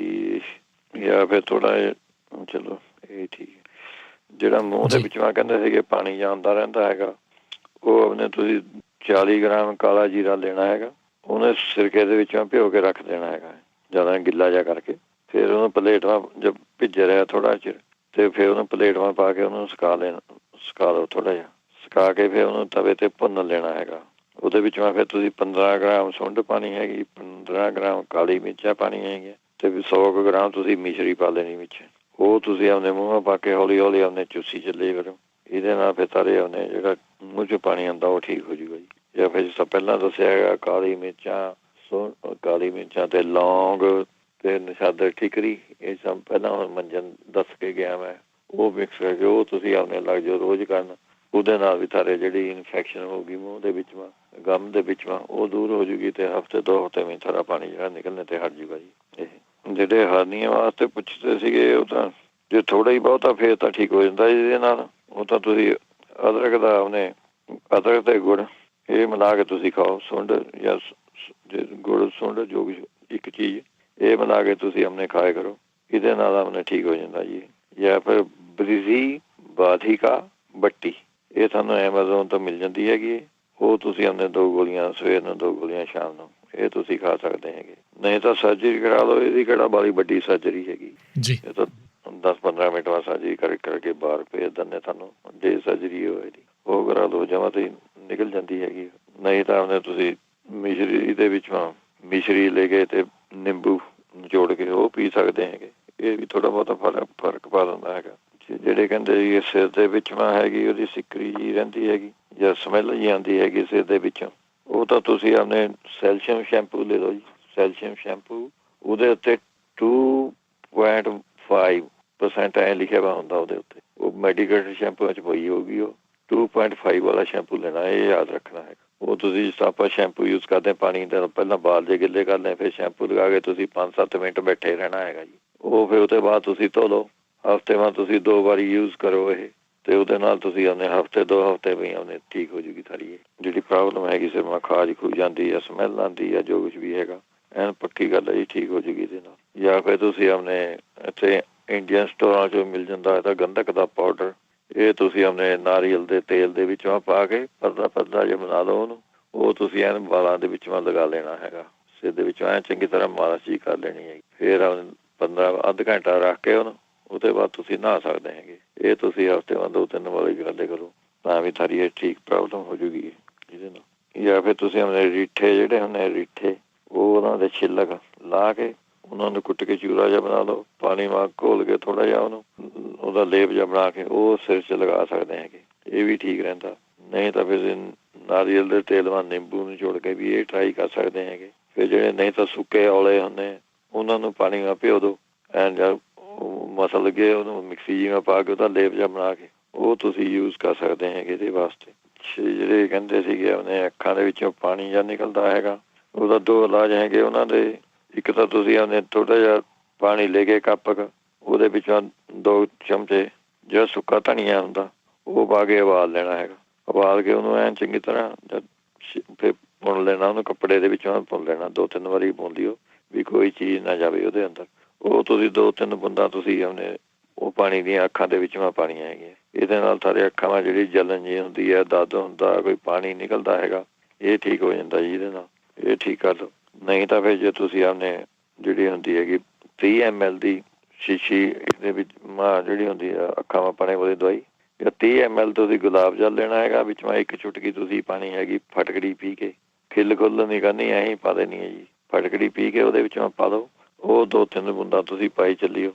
ਜਾਂ ਫਿਰ ਥੋੜਾ ਜਿਹਾ ਚਲੋ ਇਹ ਠੀਕ ਹੈ। ਜਿਹੜਾ ਮੂੰਹ ਦੇ ਵਿੱਚ ਕਹਿੰਦੇ ਸੀਗੇ ਪਾਣੀ ਜਾਂਦਾ ਰਹਿੰਦਾ ਹੈਗਾ, ਉਹ ਆਪਣੇ ਤੁਸੀਂ 40 ਗ੍ਰਾਮ ਕਾਲਾ ਜੀਰਾ ਲੈਣਾ ਹੈਗਾ, ਉਹਨੇ ਸਿਰਕੇ ਦੇ ਵਿੱਚ ਭਿਓ ਕੇ ਰੱਖ ਦੇਣਾ ਹੈਗਾ, ਜ਼ਿਆਦਾ ਗਿੱਲਾ ਜਿਹਾ ਕਰਕੇ। ਫਿਰ ਉਹਨੂੰ ਪਲੇਟ ਜਦ ਭਿੱਜ ਰਿਹਾ ਥੋੜਾ ਚਿਰ, ਤੇ ਫਿਰ ਉਹਨੂੰ ਪਲੇਟ ਪਾ ਕੇ ਉਹਨੂੰ ਸੁਕਾ ਲਓ ਥੋੜਾ ਜਿਹਾ, ਸੁਕਾ ਕੇ ਫਿਰ ਉਹਨੂੰ ਤਵੇ ਤੇ ਭੁੰਨ ਲੈਣਾ ਹੈਗਾ। ਉਹਦੇ ਵਿੱਚ ਫਿਰ ਤੁਸੀਂ 15 ਗ੍ਰਾਮ ਸੁੰਡ ਪਾਣੀ ਹੈਗੀ, 15 ਗ੍ਰਾਮ ਕਾਲੀ ਮਿਰਚਾਂ ਪਾਣੀ ਹੈਗੀਆਂ, ਤੇ 100 ਗ੍ਰਾਮ ਤੁਸੀਂ ਮਿਸ਼ਰੀ ਪਾ ਲੈਣੀ ਵਿੱਚ। ਉਹ ਤੁਸੀਂ ਆਪਣੇ ਮੂੰਹ ਪਾ ਕੇ ਹੌਲੀ ਹੌਲੀ ਆਪਣੇ ਚੂਸੀ ਚੱਲੇ ਕਰੋ, ਇਹਦੇ ਨਾਲ ਫਿਰ ਸਾਰੇ ਆਪਣੇ ਜਿਹੜਾ ਮੂੰਹ 'ਚ ਪਾਣੀ ਆਉਂਦਾ ਉਹ ਠੀਕ ਹੋ ਜੂਗਾ ਜੀ। ਜਾਂ ਫਿਰ ਜਿਸ ਤਰ੍ਹਾਂ ਪਹਿਲਾਂ ਦੱਸਿਆ ਹੈਗਾ, ਕਾਲੀ ਮਿਰਚਾਂ ਤੇ ਲੌਂਗ ਤੇ ਨਸ਼ਾਦਰ ਠਿਕਰੀ, ਇਹ ਸਭ ਪਹਿਲਾਂ ਹੁਣ ਮੰਜਨ ਦੱਸ ਕੇ ਗਿਆ ਮੈਂ, ਉਹ ਮਿਕਸ ਕਰਕੇ ਉਹ ਤੁਸੀਂ ਆਪਣੇ ਲੱਗ ਜਾਓ ਰੋਜ਼ ਕਰਨ, ਉਹਦੇ ਨਾਲ ਵੀ ਸਾਰੇ ਜਿਹੜੀ ਇਨਫੈਕਸ਼ਨ ਹੋ ਗਈ ਮੂੰਹ ਦੇ ਵਿੱਚ ਗਮ ਦੇ ਵਿੱਚ ਉਹ ਦੂਰ ਹੋ ਜੂਗੀ, ਤੇ ਹਫ਼ਤੇ 2 ਹਫ਼ਤੇ ਵਿੱਚ ਸਾਰਾ ਪਾਣੀ ਜਿਹੜਾ ਨਿਕਲਣੇ ਤੇ ਹਟ ਜੂਗਾ ਜੀ। ਇਹ ਜਿਹੜੇ ਹਰਨੀਆਂ ਵਾਸਤੇ ਪੁੱਛਦੇ ਸੀਗੇ, ਉਹ ਤਾਂ ਜੇ ਥੋੜਾ ਹੀ ਬਹੁਤਾ ਫੇਰ ਤਾਂ ਠੀਕ ਹੋ ਜਾਂਦਾ ਇਹਦੇ ਨਾਲ। ਉਹ ਤਾਂ ਤੁਸੀਂ ਅਦਰਕ ਤੇ ਗੁੜ ਇਹ ਮਿਲਾ ਕੇ ਤੁਸੀਂ ਖਾਓ, ਸੁੰਡ ਜਾਂ ਗੁੜ ਸੁੰਡ ਜੋ ਵੀ ਇੱਕ ਚੀਜ਼ ਇਹ ਮਿਲਾ ਕੇ ਤੁਸੀਂ ਆਪਣੇ ਖਾਇਆ ਕਰੋ, ਇਹਦੇ ਨਾਲ ਆਪਣੇ ਠੀਕ ਹੋ ਜਾਂਦਾ ਜੀ। ਜਾਂ ਫਿਰ ਬ੍ਰਿਜੀ ਬਾਧਿਕਾ ਬੱਟੀ, ਇਹ ਤੁਹਾਨੂੰ ਐਮਾਜ਼ੋਨ ਤੋਂ ਮਿਲ ਜਾਂਦੀ ਹੈਗੀ, ਉਹ ਤੁਸੀਂ ਆਪਣੇ 2 ਗੋਲੀਆਂ ਸਵੇਰ ਨੂੰ, 2 ਗੋਲੀਆਂ ਸ਼ਾਮ ਨੂੰ, ਇਹ ਤੁਸੀਂ ਖਾ ਸਕਦੇ ਹੈਗੇ। ਨਹੀਂ ਤਾਂ ਸਰਜਰੀ ਕਰਾ ਲਓ, ਇਹਦੀ ਕਿਹੜਾ ਬਾਲੀ ਵੱਡੀ ਸਰਜਰੀ ਹੈਗੀ ਜੀ, ਇਹ ਤਾਂ 10-15 ਮਿੰਟ ਬਾਅਦ ਸਰਜਰੀ ਕਰਕੇ ਬਾਹਰ ਭੇਜ ਦਿੰਦੇ ਤੁਹਾਨੂੰ, ਜੇ ਸਰਜਰੀ ਹੋਏ ਦੀ ਉਹ ਕਰਾ ਲਓ, ਜਮਾਂ ਤੇ ਨਿਕਲ ਜਾਂਦੀ ਹੈਗੀ। ਨਹੀਂ ਤਾਂ ਉਹਨੇ ਤੁਸੀਂ ਮਿਸ਼ਰੀ ਦੇ ਵਿੱਚ ਮਿਸ਼ਰੀ ਲੈ ਕੇ ਤੇ ਨਿੰਬੂ ਨਿਚੋੜ ਕੇ ਉਹ ਪੀ ਸਕਦੇ ਹੈਗੇ, ਇਹ ਵੀ ਥੋੜਾ ਬਹੁਤਾ ਫਰਕ ਪਾ ਦਿੰਦਾ ਹੈਗਾ। ਜਿਹੜੇ ਕਹਿੰਦੇ ਜੀ ਸਿਰ ਦੇ ਵਿੱਚ ਹੈਗੀ ਉਹਦੀ ਸਿੱਕਰੀ ਜੀ ਰਹਿੰਦੀ ਹੈਗੀ ਜਾਂ ਸਮੈਲ ਜੀ ਆਉਂਦੀ ਹੈਗੀ ਸਿਰ ਦੇ ਵਿੱਚੋਂ, ਉਹ ਤਾਂ ਤੁਸੀਂ ਆਪਣੇ ਸੈਲਸ਼ੀਅਮ ਸ਼ੈਂਪੂ ਲੈ ਲਓ ਜੀ। ਸੈਲਸ਼ੀਅਮ ਸ਼ੈਂਪੂ ਉਹਦੇ ਉੱਤੇ 2.5% ਐ ਲਿਖਿਆ ਵਾ ਹੁੰਦਾ ਉਹਦੇ ਉੱਤੇ, ਉਹ ਮੈਡੀਕਲ ਸ਼ੈਂਪੂਆਂ 'ਚ ਪਈ ਹੋਊਗੀ। ਉਹ 2.5 ਵਾਲਾ ਸ਼ੈਂਪੂ ਲੈਣਾ, ਇਹ ਯਾਦ ਰੱਖਣਾ ਹੈਗਾ। ਉਹ ਤੁਸੀਂ ਜਿਸ ਆਪਾਂ ਸ਼ੈਂਪੂ ਯੂਜ਼ ਕਰਦੇ ਪਾਣੀ ਦਾ, ਪਹਿਲਾਂ ਬਾਲ ਜੇ ਗਿੱਲੇ ਕਰ ਲੈ, ਫਿਰ ਸ਼ੈਂਪੂ ਲਗਾ ਕੇ ਤੁਸੀਂ 5-7 ਮਿੰਟ ਬੈਠੇ ਰਹਿਣਾ ਹੈਗਾ ਜੀ। ਉਹ ਫਿਰ ਉਹਦੇ ਬਾਅਦ ਤੁਸੀਂ ਧੋ ਲਓ। ਹਫ਼ਤੇ ਬਾਅਦ ਤੁਸੀਂ 2 ਵਾਰੀ ਯੂਜ਼ ਕਰੋ ਇਹ, ਤੇ ਉਹਦੇ ਨਾਲ ਤੁਸੀਂ ਆਪਣੇ ਹਫ਼ਤੇ 2 ਹਫ਼ਤੇ ਵੀ ਆਪਣੇ ਠੀਕ ਹੋ ਜੂਗੀ ਸਾਰੀ ਇਹ ਜਿਹੜੀ ਪ੍ਰੋਬਲਮ ਹੈਗੀ ਸਿਰ ਮਾ ਖਾਜ ਖੂਜ ਜਾਂਦੀ ਹੈ, ਸਮੈਲ ਆਉਂਦੀ ਹੈ, ਜੋ ਕੁਛ ਵੀ ਹੈਗਾ, ਐਨ ਪੱਕੀ ਗੱਲ ਹੈ ਜੀ, ਠੀਕ ਹੋ ਜੂਗੀ ਇਹਦੇ ਨਾਲ। ਜਾਂ ਫਿਰ ਤੁਸੀਂ ਆਪਣੇ ਇੱਥੇ ਇੰਡੀਅਨ ਸਟੋਰਾਂ 'ਚੋਂ ਮਿਲ ਜਾਂਦਾ ਇਹਦਾ ਗੰਧਕ ਦਾ ਪਾਊਡਰ, ਇਹ ਤੁਸੀਂ ਆਪਣੇ ਨਾਰੀਅਲ ਦੇ ਤੇਲ ਦੇ ਵਿੱਚੋਂ ਪਾ ਕੇ ਪਤਲਾ ਜਿਹਾ ਬਣਾ ਲਓ ਉਹਨੂੰ, ਉਹ ਤੁਸੀਂ ਐਨ ਵਾਲਾਂ ਦੇ ਵਿੱਚੋਂ ਲਗਾ ਲੈਣਾ ਹੈਗਾ, ਸਿਰ ਦੇ ਵਿੱਚੋਂ ਐਨ ਚੰਗੀ ਤਰ੍ਹਾਂ ਮਾਲਿਸ਼ ਜੀ ਕਰ ਲੈਣੀ ਹੈਗੀ। ਫਿਰ 15 ਅੱਧ ਘੰਟਾ ਰੱਖ ਕੇ ਉਹਨੂੰ, ਉਹਦੇ ਬਾਅਦ ਤੁਸੀਂ ਨਹਾ ਸਕਦੇ ਹੈਗੇ। ਇਹ ਤੁਸੀਂ ਹਫ਼ਤੇ ਬਾਅਦ 2-3 ਵਾਰੀ ਗੱਲ ਕਰੋ ਤਾਂ ਵੀ ਸਾਰੀ ਇਹ ਠੀਕ ਪ੍ਰੋਬਲਮ ਹੋ ਜੂਗੀ ਇਹਦੇ ਨਾਲ। ਜਾਂ ਫਿਰ ਤੁਸੀਂ ਆਪਣੇ ਰੀਠੇ ਜਿਹੜੇ ਹੁੰਦੇ ਰੀਠੇ, ਉਹ ਉਹਨਾਂ ਦੇ ਛਿੱਲਕ ਲਾ ਕੇ ਉਹਨਾਂ ਨੂੰ ਕੁੱਟ ਕੇ ਚੂਰਾ ਜਿਹਾ ਬਣਾ ਲਓ, ਪਾਣੀ ਵਾਂਗ ਘੋਲ ਕੇ ਥੋੜ੍ਹਾ ਜਿਹਾ ਉਹਨੂੰ ਉਹਦਾ ਲੇਪ ਜਿਹਾ ਬਣਾ ਕੇ ਉਹ ਸਿਰ 'ਚ ਲਗਾ ਸਕਦੇ ਹੈਗੇ, ਇਹ ਵੀ ਠੀਕ ਰਹਿੰਦਾ। ਨਹੀਂ ਤਾਂ ਫਿਰ ਨਾਰੀਅਲ ਦੇ ਤੇਲ ਵਾਂਗ ਨਿੰਬੂ ਨੂੰ ਜੋੜ ਕੇ ਵੀ ਇਹ ਟਰਾਈ ਕਰ ਸਕਦੇ ਹੈਗੇ। ਫਿਰ ਜਿਹੜੇ ਨਹੀਂ ਤਾਂ ਸੁੱਕੇ ਔਲੇ ਹੁੰਦੇ ਉਹਨਾਂ ਨੂੰ ਪਾਣੀ ਨਾਲ ਭਿਓ ਦਿਓ, ਐਨ ਜਾਂ ਮਸਲ ਕੇ ਉਹਨੂੰ ਮਿਕਸੀ ਜਿਹਾ ਪਾ ਕੇ ਉਹਦਾ ਲੇਪ ਜਿਹਾ ਬਣਾ ਕੇ ਉਹ ਤੁਸੀਂ ਯੂਜ਼ ਕਰ ਸਕਦੇ ਹੈਗੇ ਇਹਦੇ ਵਾਸਤੇ। ਜਿਹੜੇ ਕਹਿੰਦੇ ਸੀਗੇ ਉਹਨੇ ਅੱਖਾਂ ਦੇ ਵਿੱਚੋਂ ਪਾਣੀ ਜਾਂ ਨਿਕਲਦਾ ਹੈਗਾ, ਉਹਦਾ 2 ਇਲਾਜ ਹੈਗੇ ਉਹਨਾਂ ਦੇ। ਇੱਕ ਤਾਂ ਤੁਸੀਂ ਉਹਨੇ ਥੋੜ੍ਹਾ ਜਿਹਾ ਪਾਣੀ ਲੈ ਕੇ ਕੱਪ ਉਹਦੇ ਵਿੱਚੋਂ 2 ਚਮਚੇ ਜਿਹੜਾ ਸੁੱਕਾ ਧਨੀਆ ਹੁੰਦਾ ਉਹ ਪਾ ਕੇ ਉਬਾਲ ਲੈਣਾ ਹੈਗਾ। ਉਬਾਲ ਕੇ ਉਹਨੂੰ ਐਨ ਚੰਗੀ ਤਰ੍ਹਾਂ ਫਿਰ ਭੁੰਨ ਲੈਣਾ, ਉਹਨੂੰ ਕੱਪੜੇ ਦੇ ਵਿੱਚੋਂ ਭੁੰਨ ਲੈਣਾ, 2-3 ਵਾਰੀ ਭੁੰਨ ਲਿਓ ਵੀ ਕੋਈ ਚੀਜ਼ ਨਾ ਜਾਵੇ ਉਹਦੇ ਅੰਦਰ। ਉਹ ਤੁਸੀਂ 2-3 ਬੂੰਦਾਂ ਤੁਸੀਂ ਆਪਣੇ ਉਹ ਪਾਣੀ ਦੀਆਂ ਅੱਖਾਂ ਦੇ ਵਿੱਚੋਂ ਪਾਣੀਆਂ ਹੈਗੀਆਂ। ਇਹਦੇ ਨਾਲ ਸਾਰੇ ਅੱਖਾਂ ਵਿੱਚ ਜਿਹੜੀ ਜਲਨ ਜੀ ਹੁੰਦੀ ਹੈ, ਦਰਦ ਹੁੰਦਾ, ਕੋਈ ਪਾਣੀ ਨਿਕਲਦਾ ਹੈਗਾ, ਇਹ ਠੀਕ ਹੋ ਜਾਂਦਾ ਜੀ ਇਹਦੇ ਨਾਲ। ਇਹ ਠੀਕ ਕਰ ਲਓ। ਨਹੀਂ ਤਾਂ ਫਿਰ ਜੇ ਤੁਸੀਂ ਆਪਣੇ ਜਿਹੜੀ ਹੁੰਦੀ ਹੈਗੀ 30 ml ਦੀ ਸ਼ੀਸ਼ੀ ਇਹਦੇ ਵਿੱਚ ਜਿਹੜੀ ਹੁੰਦੀ ਆ ਅੱਖਾਂ ਵਿੱਚ ਪਾਣੇ ਵਾਲੀ ਦਵਾਈ, ਜਾਂ 30 ml ਤੁਸੀਂ ਗੁਲਾਬ ਜਲ ਲੈਣਾ ਹੈਗਾ, ਵਿੱਚ 1 ਚੁਟਕੀ ਤੁਸੀਂ ਪਾਣੀ ਹੈਗੀ ਫਟਕੜੀ ਪੀ ਕੇ, ਖਿੱਲ ਖੁੱਲ ਨਹੀਂ ਕਰਨੀ, ਐਂ ਹੀ ਪਾ ਦੇਣੀ ਹੈ ਜੀ। ਫਟਕੜੀ ਪੀ ਕੇ ਉਹਦੇ ਵਿੱਚੋਂ ਪਾ ਦਿਓ, ਉਹ 2-3 ਬੂੰਦਾਂ ਤੁਸੀਂ ਪਾਈ ਚੱਲਿਓ।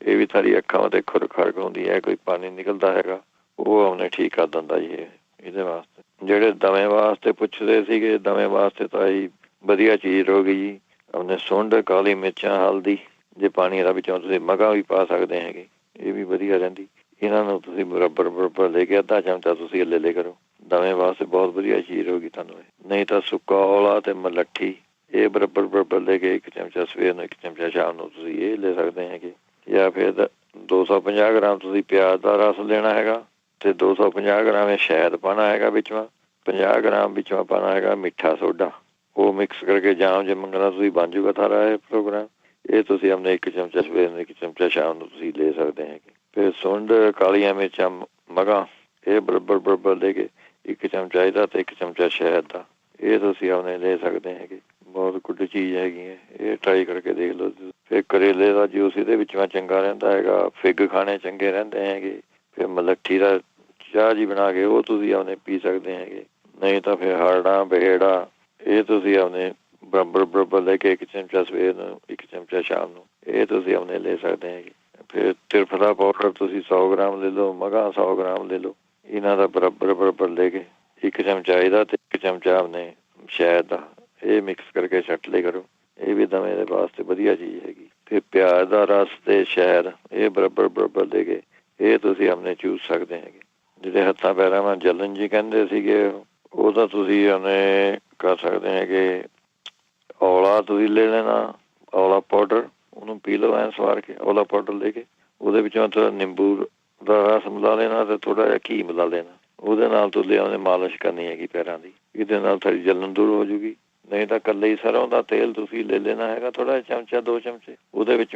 ਇਹ ਵੀ ਸਾਰੀ ਅੱਖਾਂ 'ਤੇ ਖੁਰਕ ਹੁੰਦੀ ਹੈ, ਕੋਈ ਪਾਣੀ ਨਿਕਲਦਾ ਹੈਗਾ, ਉਹ ਉਹਨੇ ਠੀਕ ਕਰ ਦਿੰਦਾ ਜੀ ਇਹਦੇ ਵਾਸਤੇ। ਜਿਹੜੇ ਦਮੇ ਵਾਸਤੇ ਪੁੱਛਦੇ ਸੀਗੇ, ਦਮੇ ਵਾਸਤੇ ਤਾਂ ਇਹ ਵਧੀਆ ਚੀਜ਼ ਹੋ ਗਈ ਜੀ। ਆਪਣੇ ਸੁੰਡ, ਕਾਲੀ ਮਿਰਚਾਂ, ਹਲਦੀ, ਜੇ ਪਾਣੀ ਦਾ ਵਿੱਚੋਂ ਤੁਸੀਂ ਮਗਾਂ ਵੀ ਪਾ ਸਕਦੇ ਹੈਗੇ, ਇਹ ਵੀ ਵਧੀਆ ਰਹਿੰਦੀ। ਇਹਨਾਂ ਨੂੰ ਤੁਸੀਂ ਬਰਾਬਰ ਲੈ ਕੇ ਅੱਧਾ ਚਮਚਾ ਤੁਸੀਂ ਲੈ ਲਿਆ ਕਰੋ, ਦਮੇ ਵਾਸਤੇ ਬਹੁਤ ਵਧੀਆ ਚੀਜ਼ ਹੋਗੀ ਤੁਹਾਨੂੰ ਇਹ। ਨਹੀਂ ਤਾਂ ਸੁੱਕਾ ਔਲਾ ਤੇ ਮਲੱਠੀ, ਇਹ ਬਰਾਬਰ ਲੈ ਕੇ 1 ਚਮਚਾ ਸਵੇਰ ਨੂੰ, 1 ਚਮਚਾ ਸ਼ਾਮ ਨੂੰ ਤੁਸੀਂ ਇਹ ਲੈ ਸਕਦੇ ਹੈਗੇ। ਜਾਂ ਫਿਰ 250 ਗ੍ਰਾਮ ਤੁਸੀਂ ਪਿਆਜ਼ ਦਾ ਰਸ ਲੈਣਾ ਹੈਗਾ, ਤੇ 250 ਗ੍ਰਾਮ ਇਹ ਸ਼ਹਿਦ ਪਾਉਣਾ ਹੈਗਾ, ਵਿੱਚੋਂ 50 ਗ੍ਰਾਮ ਵਿੱਚੋਂ ਪਾਉਣਾ ਹੈਗਾ ਮਿੱਠਾ ਸੋਡਾ। ਉਹ ਮਿਕਸ ਕਰਕੇ ਜਾਮ ਜੇ ਮੰਗਣਾ ਤੁਸੀਂ ਬਣ ਜੂਗਾ ਸਾਰਾ ਇਹ ਪ੍ਰੋਗਰਾਮ। ਇਹ ਤੁਸੀਂ ਆਪਣੇ 1 ਚਮਚਾ ਸਵੇਰ ਨੂੰ, 1 ਚਮਚਾ ਸ਼ਾਮ ਨੂੰ ਤੁਸੀਂ ਲੈ ਸਕਦੇ ਹੈਗੇ। ਫਿਰ ਸੁੰਡ, ਕਾਲੀਆਂ ਮਿਰਚਾਂ, ਮਗਾਂ, ਇਹ ਬਰਾਬਰ ਲੈ ਕੇ 1 ਚਮਚਾ ਇਹਦਾ ਤੇ 1 ਚਮਚਾ ਸ਼ਹਿਦ ਦਾ, ਇਹ ਤੁਸੀਂ ਆਪਣੇ ਲੈ ਸਕਦੇ ਹੈਗੇ। ਬਹੁਤ ਗੁੱਡ ਚੀਜ਼ ਹੈਗੀ ਹੈ, ਇਹ ਟਰਾਈ ਕਰਕੇ ਦੇਖ ਲਓ। ਫਿਰ ਕਰੇਲੇ ਦਾ ਜੂਸ ਇਹਦੇ ਵਿੱਚੋਂ ਚੰਗਾ ਰਹਿੰਦਾ ਹੈਗਾ, ਫਿੱਗ ਖਾਣੇ ਚੰਗੇ ਰਹਿੰਦੇ ਹੈਗੇ। ਫਿਰ ਮਲੱਠੀ ਦਾ ਚਾਹ ਜੀ ਬਣਾ ਕੇ ਉਹ ਤੁਸੀਂ ਆਪਣੇ ਪੀ ਸਕਦੇ ਹੈਗੇ। ਨਹੀਂ ਤਾਂ ਫਿਰ ਹਾਰਡਾ, ਬਹੇੜਾ, ਇਹ ਤੁਸੀਂ ਆਪਣੇ ਬਰਾਬਰ ਲੈ ਕੇ 1 ਚਮਚਾ ਸਵੇਰ ਨੂੰ, 1 ਚਮਚਾ ਸ਼ਾਮ ਨੂੰ, ਇਹ ਤੁਸੀਂ ਆਪਣੇ ਲੈ ਸਕਦੇ ਹੈਗੇ। ਫਿਰ ਤਿਰਫਲਾ ਪਾਊਡਰ ਤੁਸੀਂ 100 ਗ੍ਰਾਮ ਲੈ ਲਓ, ਮਗਾਂ 100 ਗ੍ਰਾਮ ਲੈ ਲਓ, ਇਹਨਾਂ ਦਾ ਬਰਾਬਰ ਲੈ ਕੇ 1 ਚਮਚਾ ਇਹਦਾ ਤੇ 1 ਚਮਚਾ ਆਪਣੇ ਸ਼ਹਿਦ ਦਾ, ਇਹ ਮਿਕਸ ਕਰਕੇ ਛੱਟ ਲਿਆ ਕਰੋ। ਇਹ ਵੀ ਦਮੇ ਦੇ ਵਾਸਤੇ ਵਧੀਆ ਚੀਜ਼ ਹੈਗੀ। ਤੇ ਪਿਆਜ਼ ਦਾ ਰਸ ਤੇ ਸ਼ਹਿਦ, ਇਹ ਬਰਾਬਰ ਲੈ ਕੇ ਇਹ ਤੁਸੀਂ ਆਪਣੇ ਚੂਸ ਸਕਦੇ ਹੈਗੇ। ਜਿਹੜੇ ਹੱਥਾਂ ਪੈਰਾਂ ਨਾਲ ਜਲਨ ਜੀ ਕਹਿੰਦੇ ਸੀਗੇ, ਉਹ ਤਾਂ ਤੁਸੀਂ ਆਪਣੇ ਕਰ ਸਕਦੇ ਹੈਗੇ। ਔਲਾ ਤੁਸੀਂ ਲੈ ਲੈਣਾ, ਔਲਾ ਪਾਊਡਰ, ਉਹਨੂੰ ਪੀ ਲਓ ਐਂ ਸਵਾਰ ਕੇ, ਔਲਾ ਪਾਊਡਰ ਲੈ ਕੇ ਉਹਦੇ ਵਿੱਚੋਂ ਥੋੜ੍ਹਾ ਨਿੰਬੂ ਦਾ ਰਸ ਮਿਲਾ ਲੈਣਾ ਤੇ ਥੋੜ੍ਹਾ ਜਿਹਾ ਘੀ ਮਿਲਾ ਲੈਣਾ, ਉਹਦੇ ਨਾਲ ਤੁਸੀਂ ਉਹਨੇ ਮਾਲਿਸ਼ ਕਰਨੀ ਹੈਗੀ ਪੈਰਾਂ ਦੀ, ਇਹਦੇ ਨਾਲ ਸਾਡੀ ਜਲਨ ਦੂਰ ਹੋ ਜੂਗੀ। ਨਹੀਂ ਤਾਂ ਇਕੱਲੇ ਹੀ ਸਰੋਂ ਦਾ ਤੇਲ ਤੁਸੀਂ ਲੈ ਲੈਣਾ ਹੈਗਾ, ਥੋੜ੍ਹਾ ਜਿਹਾ ਚਮਚਾ 2 ਚਮਚੇ, ਉਹਦੇ ਵਿੱਚ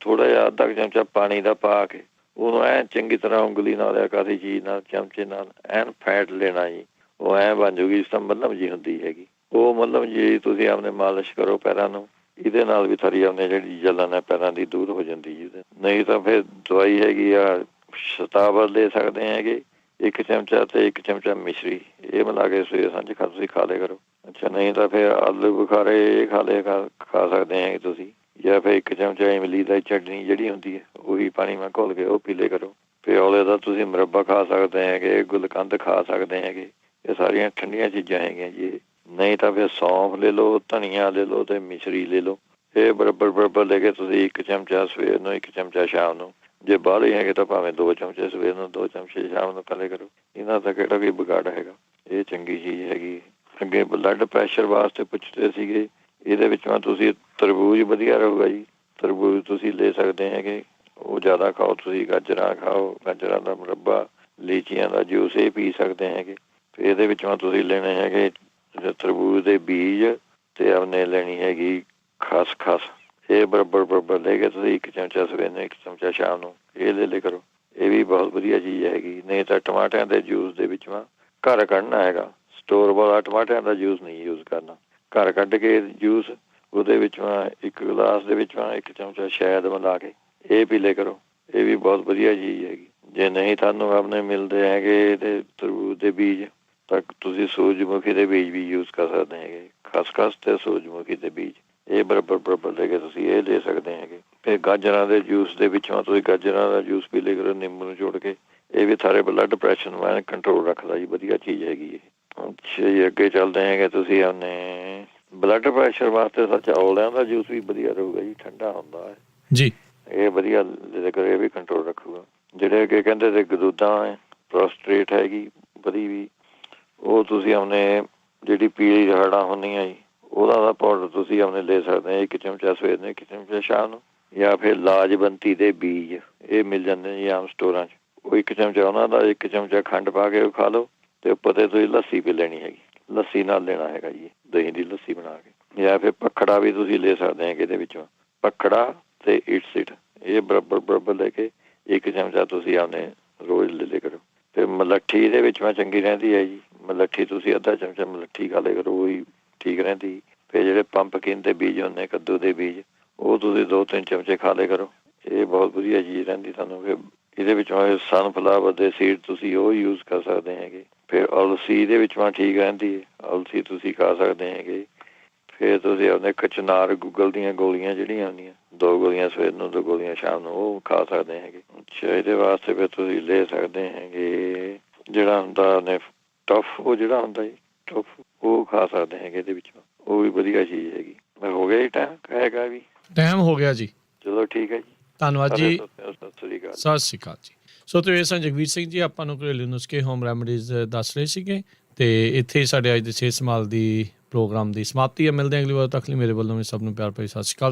ਥੋੜ੍ਹਾ ਜਿਹਾ ਅੱਧਾ ਚਮਚਾ ਪਾਣੀ ਦਾ ਪਾ ਕੇ ਉਹਨੂੰ ਐਨ ਚੰਗੀ ਤਰ੍ਹਾਂ ਉਂਗਲੀ ਨਾਲ ਜਾਂ ਕਾਸੀ ਚੀਜ਼ ਨਾਲ, ਚਮਚੇ ਨਾਲ ਐਨ ਫੈਟ ਲੈਣਾ ਜੀ। ਉਹ ਐਂ ਬਣ ਜੂਗੀ ਜਿਸ ਤਰ੍ਹਾਂ ਮੱਲਮ ਜੀ ਹੁੰਦੀ ਹੈਗੀ। ਉਹ ਮੱਲਮ ਜੀ ਤੁਸੀਂ ਆਪਣੇ ਮਾਲਿਸ਼ ਕਰੋ ਪੈਰਾਂ ਨੂੰ, ਇਹਦੇ ਨਾਲ ਵੀ ਸਾਰੀ ਆਪਣੇ ਜਿਹੜੀ ਜਲਨ ਹੈ ਪੈਰਾਂ ਦੀ ਦੂਰ ਹੋ ਜਾਂਦੀ ਜੀ। ਨਹੀਂ ਤਾਂ ਫਿਰ ਦਵਾਈ ਹੈਗੀ ਆ ਸ਼ਤਾਵਰ ਲੈ ਸਕਦੇ ਹੈਗੇ, 1 ਚਮਚਾ ਤੇ 1 ਚਮਚਾ ਮਿਸ਼ਰੀ, ਇਹ ਮਿਲਾ ਕੇ ਸਵੇਰ ਸਾਂਝ ਤੁਸੀਂ ਖਾ ਲਿਆ ਕਰੋ। ਅੱਛਾ, ਨਹੀਂ ਤਾਂ ਫਿਰ ਆਲੂ ਬੁਖਾਰੇ ਇਹ ਖਾ ਸਕਦੇ ਹੈਗੇ ਤੁਸੀਂ। ਜਾਂ ਫਿਰ 1 ਚਮਚਾ ਇਮਲੀ ਦੀ ਚਟਨੀ ਜਿਹੜੀ ਹੁੰਦੀ ਹੈ, ਉਹੀ ਪਾਣੀ ਮੈਂ ਘੋਲ ਕੇ ਉਹ ਪੀ ਲਿਆ ਕਰੋ। ਪਿਓਲੇ ਦਾ ਤੁਸੀਂ ਮੁਰੱਬਾ ਖਾ ਸਕਦੇ ਹੈਗੇ, ਗੁਲਕੰਦ ਖਾ ਸਕਦੇ ਹੈਗੇ। ਇਹ ਸਾਰੀਆਂ ਠੰਡੀਆਂ ਚੀਜ਼ਾਂ ਹੈਗੀਆਂ ਜੀ। ਨਹੀਂ ਤਾਂ ਫਿਰ ਸੌਂਫ ਲੈ ਲਓ, ਧਨੀਆ ਲੈ ਲਓ ਤੇ ਮਿਸ਼ਰੀ ਲੈ ਲਓ। ਇਹ ਬਰਾਬਰ ਲੈ ਕੇ ਤੁਸੀਂ 1 ਚਮਚਾ ਸਵੇਰ ਨੂੰ, 1 ਚਮਚਾ ਸ਼ਾਮ ਨੂੰ, ਜੇ ਬਾਹਲੇ ਹੈਗੇ ਤਾਂ ਭਾਵੇਂ 2 ਚਮਚੇ ਸਵੇਰ ਨੂੰ, 2 ਚਮਚੇ ਸ਼ਾਮ ਨੂੰ ਕਰੇ ਕਰੋ। ਇਹਨਾਂ ਦਾ ਕਿਹੜਾ ਕੋਈ ਵਿਗਾੜ ਹੈਗਾ। ਇਹ ਚੰਗੀ ਚੀਜ਼ ਹੈਗੀ। ਅੱਗੇ ਬਲੱਡ ਪ੍ਰੈਸ਼ਰ ਵਾਸਤੇ ਪੁੱਛਦੇ ਸੀਗੇ, ਇਹਦੇ ਵਿੱਚੋਂ ਤੁਸੀਂ ਤਰਬੂਜ ਵਧੀਆ ਰਹੂਗਾ ਜੀ। ਤਰਬੂਜ ਤੁਸੀਂ ਲੈ ਸਕਦੇ ਹੈਗੇ, ਉਹ ਜ਼ਿਆਦਾ ਖਾਓ ਤੁਸੀਂ। ਗਾਜਰਾਂ ਖਾਓ, ਗਾਜਰਾਂ ਦਾ ਮੁਰੱਬਾ, ਲੀਚੀਆਂ ਦਾ ਜੂਸ, ਇਹ ਪੀ ਸਕਦੇ ਹੈਗੇ। ਫਿਰ ਇਹਦੇ ਵਿੱਚੋਂ ਤੁਸੀਂ ਲੈਣੇ ਹੈਗੇ ਤਰਬੂਜ ਦੇ ਬੀਜ ਤੇ ਆਪਣੇ ਲੈਣੀ ਹੈਗੀ ਖਸਖਸ। ਇਹ ਬਰਾਬਰ ਲੈ ਕੇ ਤੁਸੀਂ 1 ਚਮਚਾ ਸਵੇਰ ਨੂੰ, 1 ਚਮਚਾ ਸ਼ਾਮ ਨੂੰ, ਇਹ ਲੈ ਕਰੋ। ਇਹ ਵੀ ਬਹੁਤ ਵਧੀਆ ਚੀਜ਼ ਹੈਗੀ। ਨਹੀਂ ਤਾਂ ਟਮਾਟਰਾਂ ਦੇ ਜੂਸ ਦੇ ਵਿੱਚੋਂ ਘਰ ਕੱਢਣਾ ਹੈਗਾ, ਸਟੋਰ ਵਾਲਾ ਟਮਾਟਰਾਂ ਦਾ ਜੂਸ ਨਹੀਂ ਯੂਜ਼ ਕਰਨਾ। ਘਰ ਕੱਢ ਕੇ ਜੂਸ, ਉਹਦੇ ਵਿੱਚੋਂ 1 ਗਲਾਸ ਦੇ ਵਿੱਚੋਂ 1 ਚਮਚਾ ਸ਼ਹਿਦ ਮਿਲਾ ਕੇ ਇਹ ਪੀ ਲੈ ਕਰੋ। ਇਹ ਵੀ ਬਹੁਤ ਵਧੀਆ ਚੀਜ਼ ਹੈਗੀ। ਜੇ ਨਹੀਂ ਤੁਹਾਨੂੰ ਆਪਣੇ ਮਿਲਦੇ ਹੈਗੇ ਤੇ ਤਰਬੂਜ ਦੇ ਬੀਜ, ਤਾਂ ਤੁਸੀਂ ਸੂਰਜਮੁਖੀ ਦੇ ਬੀਜ ਵੀ ਯੂਜ਼ ਕਰ ਸਕਦੇ ਹੈਗੇ। ਖਸਖਸ ਤੇ ਸੂਰਜਮੁਖੀ ਦੇ ਬੀਜ, ਇਹ ਬਰਾਬਰ ਲੈ ਕੇ ਤੁਸੀਂ ਇਹ ਲੈ ਸਕਦੇ ਹੈਗੇ। ਫਿਰ ਗਾਜਰਾਂ ਦੇ ਜੂਸ ਦੇ ਵਿੱਚੋਂ ਤੁਸੀਂ ਗਾਜਰਾਂ ਦਾ ਜੂਸ ਪੀ ਲੈ ਕਰੋ, ਨਿੰਬੂ ਨੂੰ ਜੋੜ ਕੇ। ਇਹ ਵੀ ਸਾਰੇ ਬਲੱਡ ਪ੍ਰੈਸ਼ਰ ਨੂੰ ਐਨ ਕੰਟਰੋਲ ਰੱਖਦਾ ਜੀ। ਵਧੀਆ ਚੀਜ਼ ਹੈਗੀ ਇਹ। ਅੱਛਾ ਜੀ, ਅੱਗੇ ਚੱਲਦੇ ਹੈਗੇ। ਤੁਸੀਂ ਆਪਣੇ ਬਲੱਡ ਪ੍ਰੈਸ਼ਰ ਵਾਸਤੇ ਸੱਚ ਔਲਿਆਂ ਦਾ ਜੂਸ ਵੀ ਵਧੀਆ ਰਹੂਗਾ ਜੀ, ਠੰਡਾ ਹੁੰਦਾ ਹੈ ਜੀ। ਇਹ ਵਧੀਆ ਲੈ ਕਰੋ, ਇਹ ਵੀ ਕੰਟਰੋਲ ਰੱਖੂਗਾ। ਜਿਹੜੇ ਅੱਗੇ ਕਹਿੰਦੇ ਤੇ ਗਦੂਦਾਂ, ਪ੍ਰੋਸਟੇਟ ਹੈਗੀ ਵਧੀ ਵੀ, ਉਹ ਤੁਸੀਂ ਆਪਣੇ ਜਿਹੜੀ ਪੀਲੀ ਹੜਾਂ ਹੁੰਦੀਆਂ ਜੀ, ਉਹਦਾ ਦਾ ਪਾਊਡਰ ਤੁਸੀਂ ਆਪਣੇ ਲੈ ਸਕਦੇ ਹੋ। 1 ਚਮਚਾ ਸਵੇਰ ਨੂੰ, 1 ਚਮਚਾ ਸ਼ਾਮ ਨੂੰ। ਜਾਂ ਫਿਰ ਲਾਜਵੰਤੀ ਦੇ ਬੀਜ, ਇਹ ਮਿਲ ਜਾਂਦੇ ਨੇ ਜੀ ਆਮ ਸਟੋਰਾਂ 'ਚ। ਉਹ 1 ਚਮਚਾ ਉਹਨਾਂ ਦਾ, 1 ਚਮਚਾ ਖੰਡ ਪਾ ਕੇ ਉਹ ਖਾ ਲਓ। ਤੇ ਉੱਪਰ ਤੇ ਤੁਸੀਂ ਲੱਸੀ ਪੀ ਲੈਣੀ ਹੈਗੀ, ਲੱਸੀ ਨਾਲ ਲੈਣਾ ਹੈਗਾ ਜੀ, ਦਹੀਂ ਦੀ ਲੱਸੀ ਬਣਾ ਕੇ। ਜਾਂ ਫਿਰ ਪਖੜਾ ਵੀ ਤੁਸੀਂ ਲੈ ਸਕਦੇ ਹੈਗੇ। ਇਹਦੇ ਵਿੱਚੋਂ ਪਖੜਾ ਤੇ ਇਟਸਿਟ, ਇਹ ਬਰਾਬਰ ਲੈ ਕੇ 1 ਚਮਚਾ ਤੁਸੀਂ ਆਪਣੇ ਰੋਜ਼ ਲੈ ਕਰੋ। ਫਿਰ ਮਲੱਠੀ ਇਹਦੇ ਵਿੱਚ ਮੈਂ ਚੰਗੀ ਰਹਿੰਦੀ ਹੈ ਜੀ। ਮਲੱਠੀ ਤੁਸੀਂ ਅੱਧਾ ਚਮਚਾ ਮਲੱਠੀ ਖਾ ਲਿਆ ਕਰੋ, ਉਹੀ ਠੀਕ ਰਹਿੰਦੀ। ਫਿਰ ਜਿਹੜੇ ਪੰਪਕਿਨ ਦੇ ਬੀਜ ਹੁੰਦੇ, ਕੱਦੂ ਦੇ ਬੀਜ, ਉਹ ਤੁਸੀਂ 2-3 ਚਮਚੇ ਖਾ ਲਿਆ ਕਰੋ। ਇਹ ਬਹੁਤ ਵਧੀਆ ਚੀਜ਼ ਰਹਿੰਦੀ ਤੁਹਾਨੂੰ। ਫਿਰ ਇਹਦੇ ਵਿੱਚੋਂ ਸਨਫਲਾਵਰ ਦੇ ਸੀਡ ਤੁਸੀਂ ਉਹ ਯੂਜ਼ ਕਰ ਸਕਦੇ ਹੈਗੇ। ਫਿਰ ਅਲਸੀ ਇਹਦੇ ਵਿੱਚੋਂ ਠੀਕ ਰਹਿੰਦੀ ਹੈ, ਅਲਸੀ ਤੁਸੀਂ ਖਾ ਸਕਦੇ ਹੈਗੇ। ਫਿਰ ਤੁਸੀਂ ਆਪਣੇ ਕਚਨਾਰ ਗੁੱਗਲ ਦੀਆਂ ਗੋਲੀਆਂ ਜਿਹੜੀਆਂ ਹੁੰਦੀਆਂ, 2 ਗੋਲੀਆਂ ਸਵੇਰ ਨੂੰ, 2 ਗੋਲੀਆਂ ਸ਼ਾਮ ਨੂੰ, ਉਹ ਖਾ ਸਕਦੇ ਹੈਗੇ। ਅੱਛਾ, ਇਹਦੇ ਵਾਸਤੇ ਫਿਰ ਤੁਸੀਂ ਲੈ ਸਕਦੇ ਹੈਗੇ ਜਿਹੜਾ ਹੁੰਦਾ ਨੇ ਟਫ, ਉਹ ਜਿਹੜਾ ਹੁੰਦਾ ਜੀ ਟਫ, ਉਹ ਖਾ ਸਕਦੇ ਹੈਗੇ ਇਹਦੇ ਵਿੱਚੋਂ। ਉਹ ਵੀ ਵਧੀਆ ਚੀਜ਼ ਹੈਗੀ। ਹੋ ਗਿਆ ਜੀ ਟਾਈਮ ਹੈਗਾ ਵੀ? ਟਾਈਮ ਹੋ ਗਿਆ ਜੀ। ਚਲੋ ਠੀਕ ਹੈ ਜੀ, ਧੰਨਵਾਦ ਜੀ। ਸਤਿ ਸ੍ਰੀ ਅਕਾਲ। ਸਤਿ ਸ਼੍ਰੀ ਅਕਾਲ ਜੀ। ਸੋ ਤੇ ਇਹ ਸਨ ਜਗਵੀਰ ਸਿੰਘ ਜੀ, ਆਪਾਂ ਨੂੰ ਘਰੇਲੂ ਨੁਸਖੇ, ਹੋਮ ਰੈਮਡੀਜ਼ ਦੱਸ ਰਹੇ ਸੀਗੇ। ਤੇ ਇੱਥੇ ਹੀ ਸਾਡੇ ਅੱਜ ਦੇ ਸਿਹਤ ਸੰਭਾਲ ਦੀ ਪ੍ਰੋਗਰਾਮ ਦੀ ਸਮਾਪਤੀ ਹੈ। ਮਿਲਦੇ ਹਾਂ ਅਗਲੀ ਵਾਰ, ਤੱਕ ਲਈ ਮੇਰੇ ਵੱਲੋਂ ਵੀ ਸਭ ਨੂੰ ਪਿਆਰ ਭਰੀ ਸਤਿ ਸ਼੍ਰੀ ਅਕਾਲ।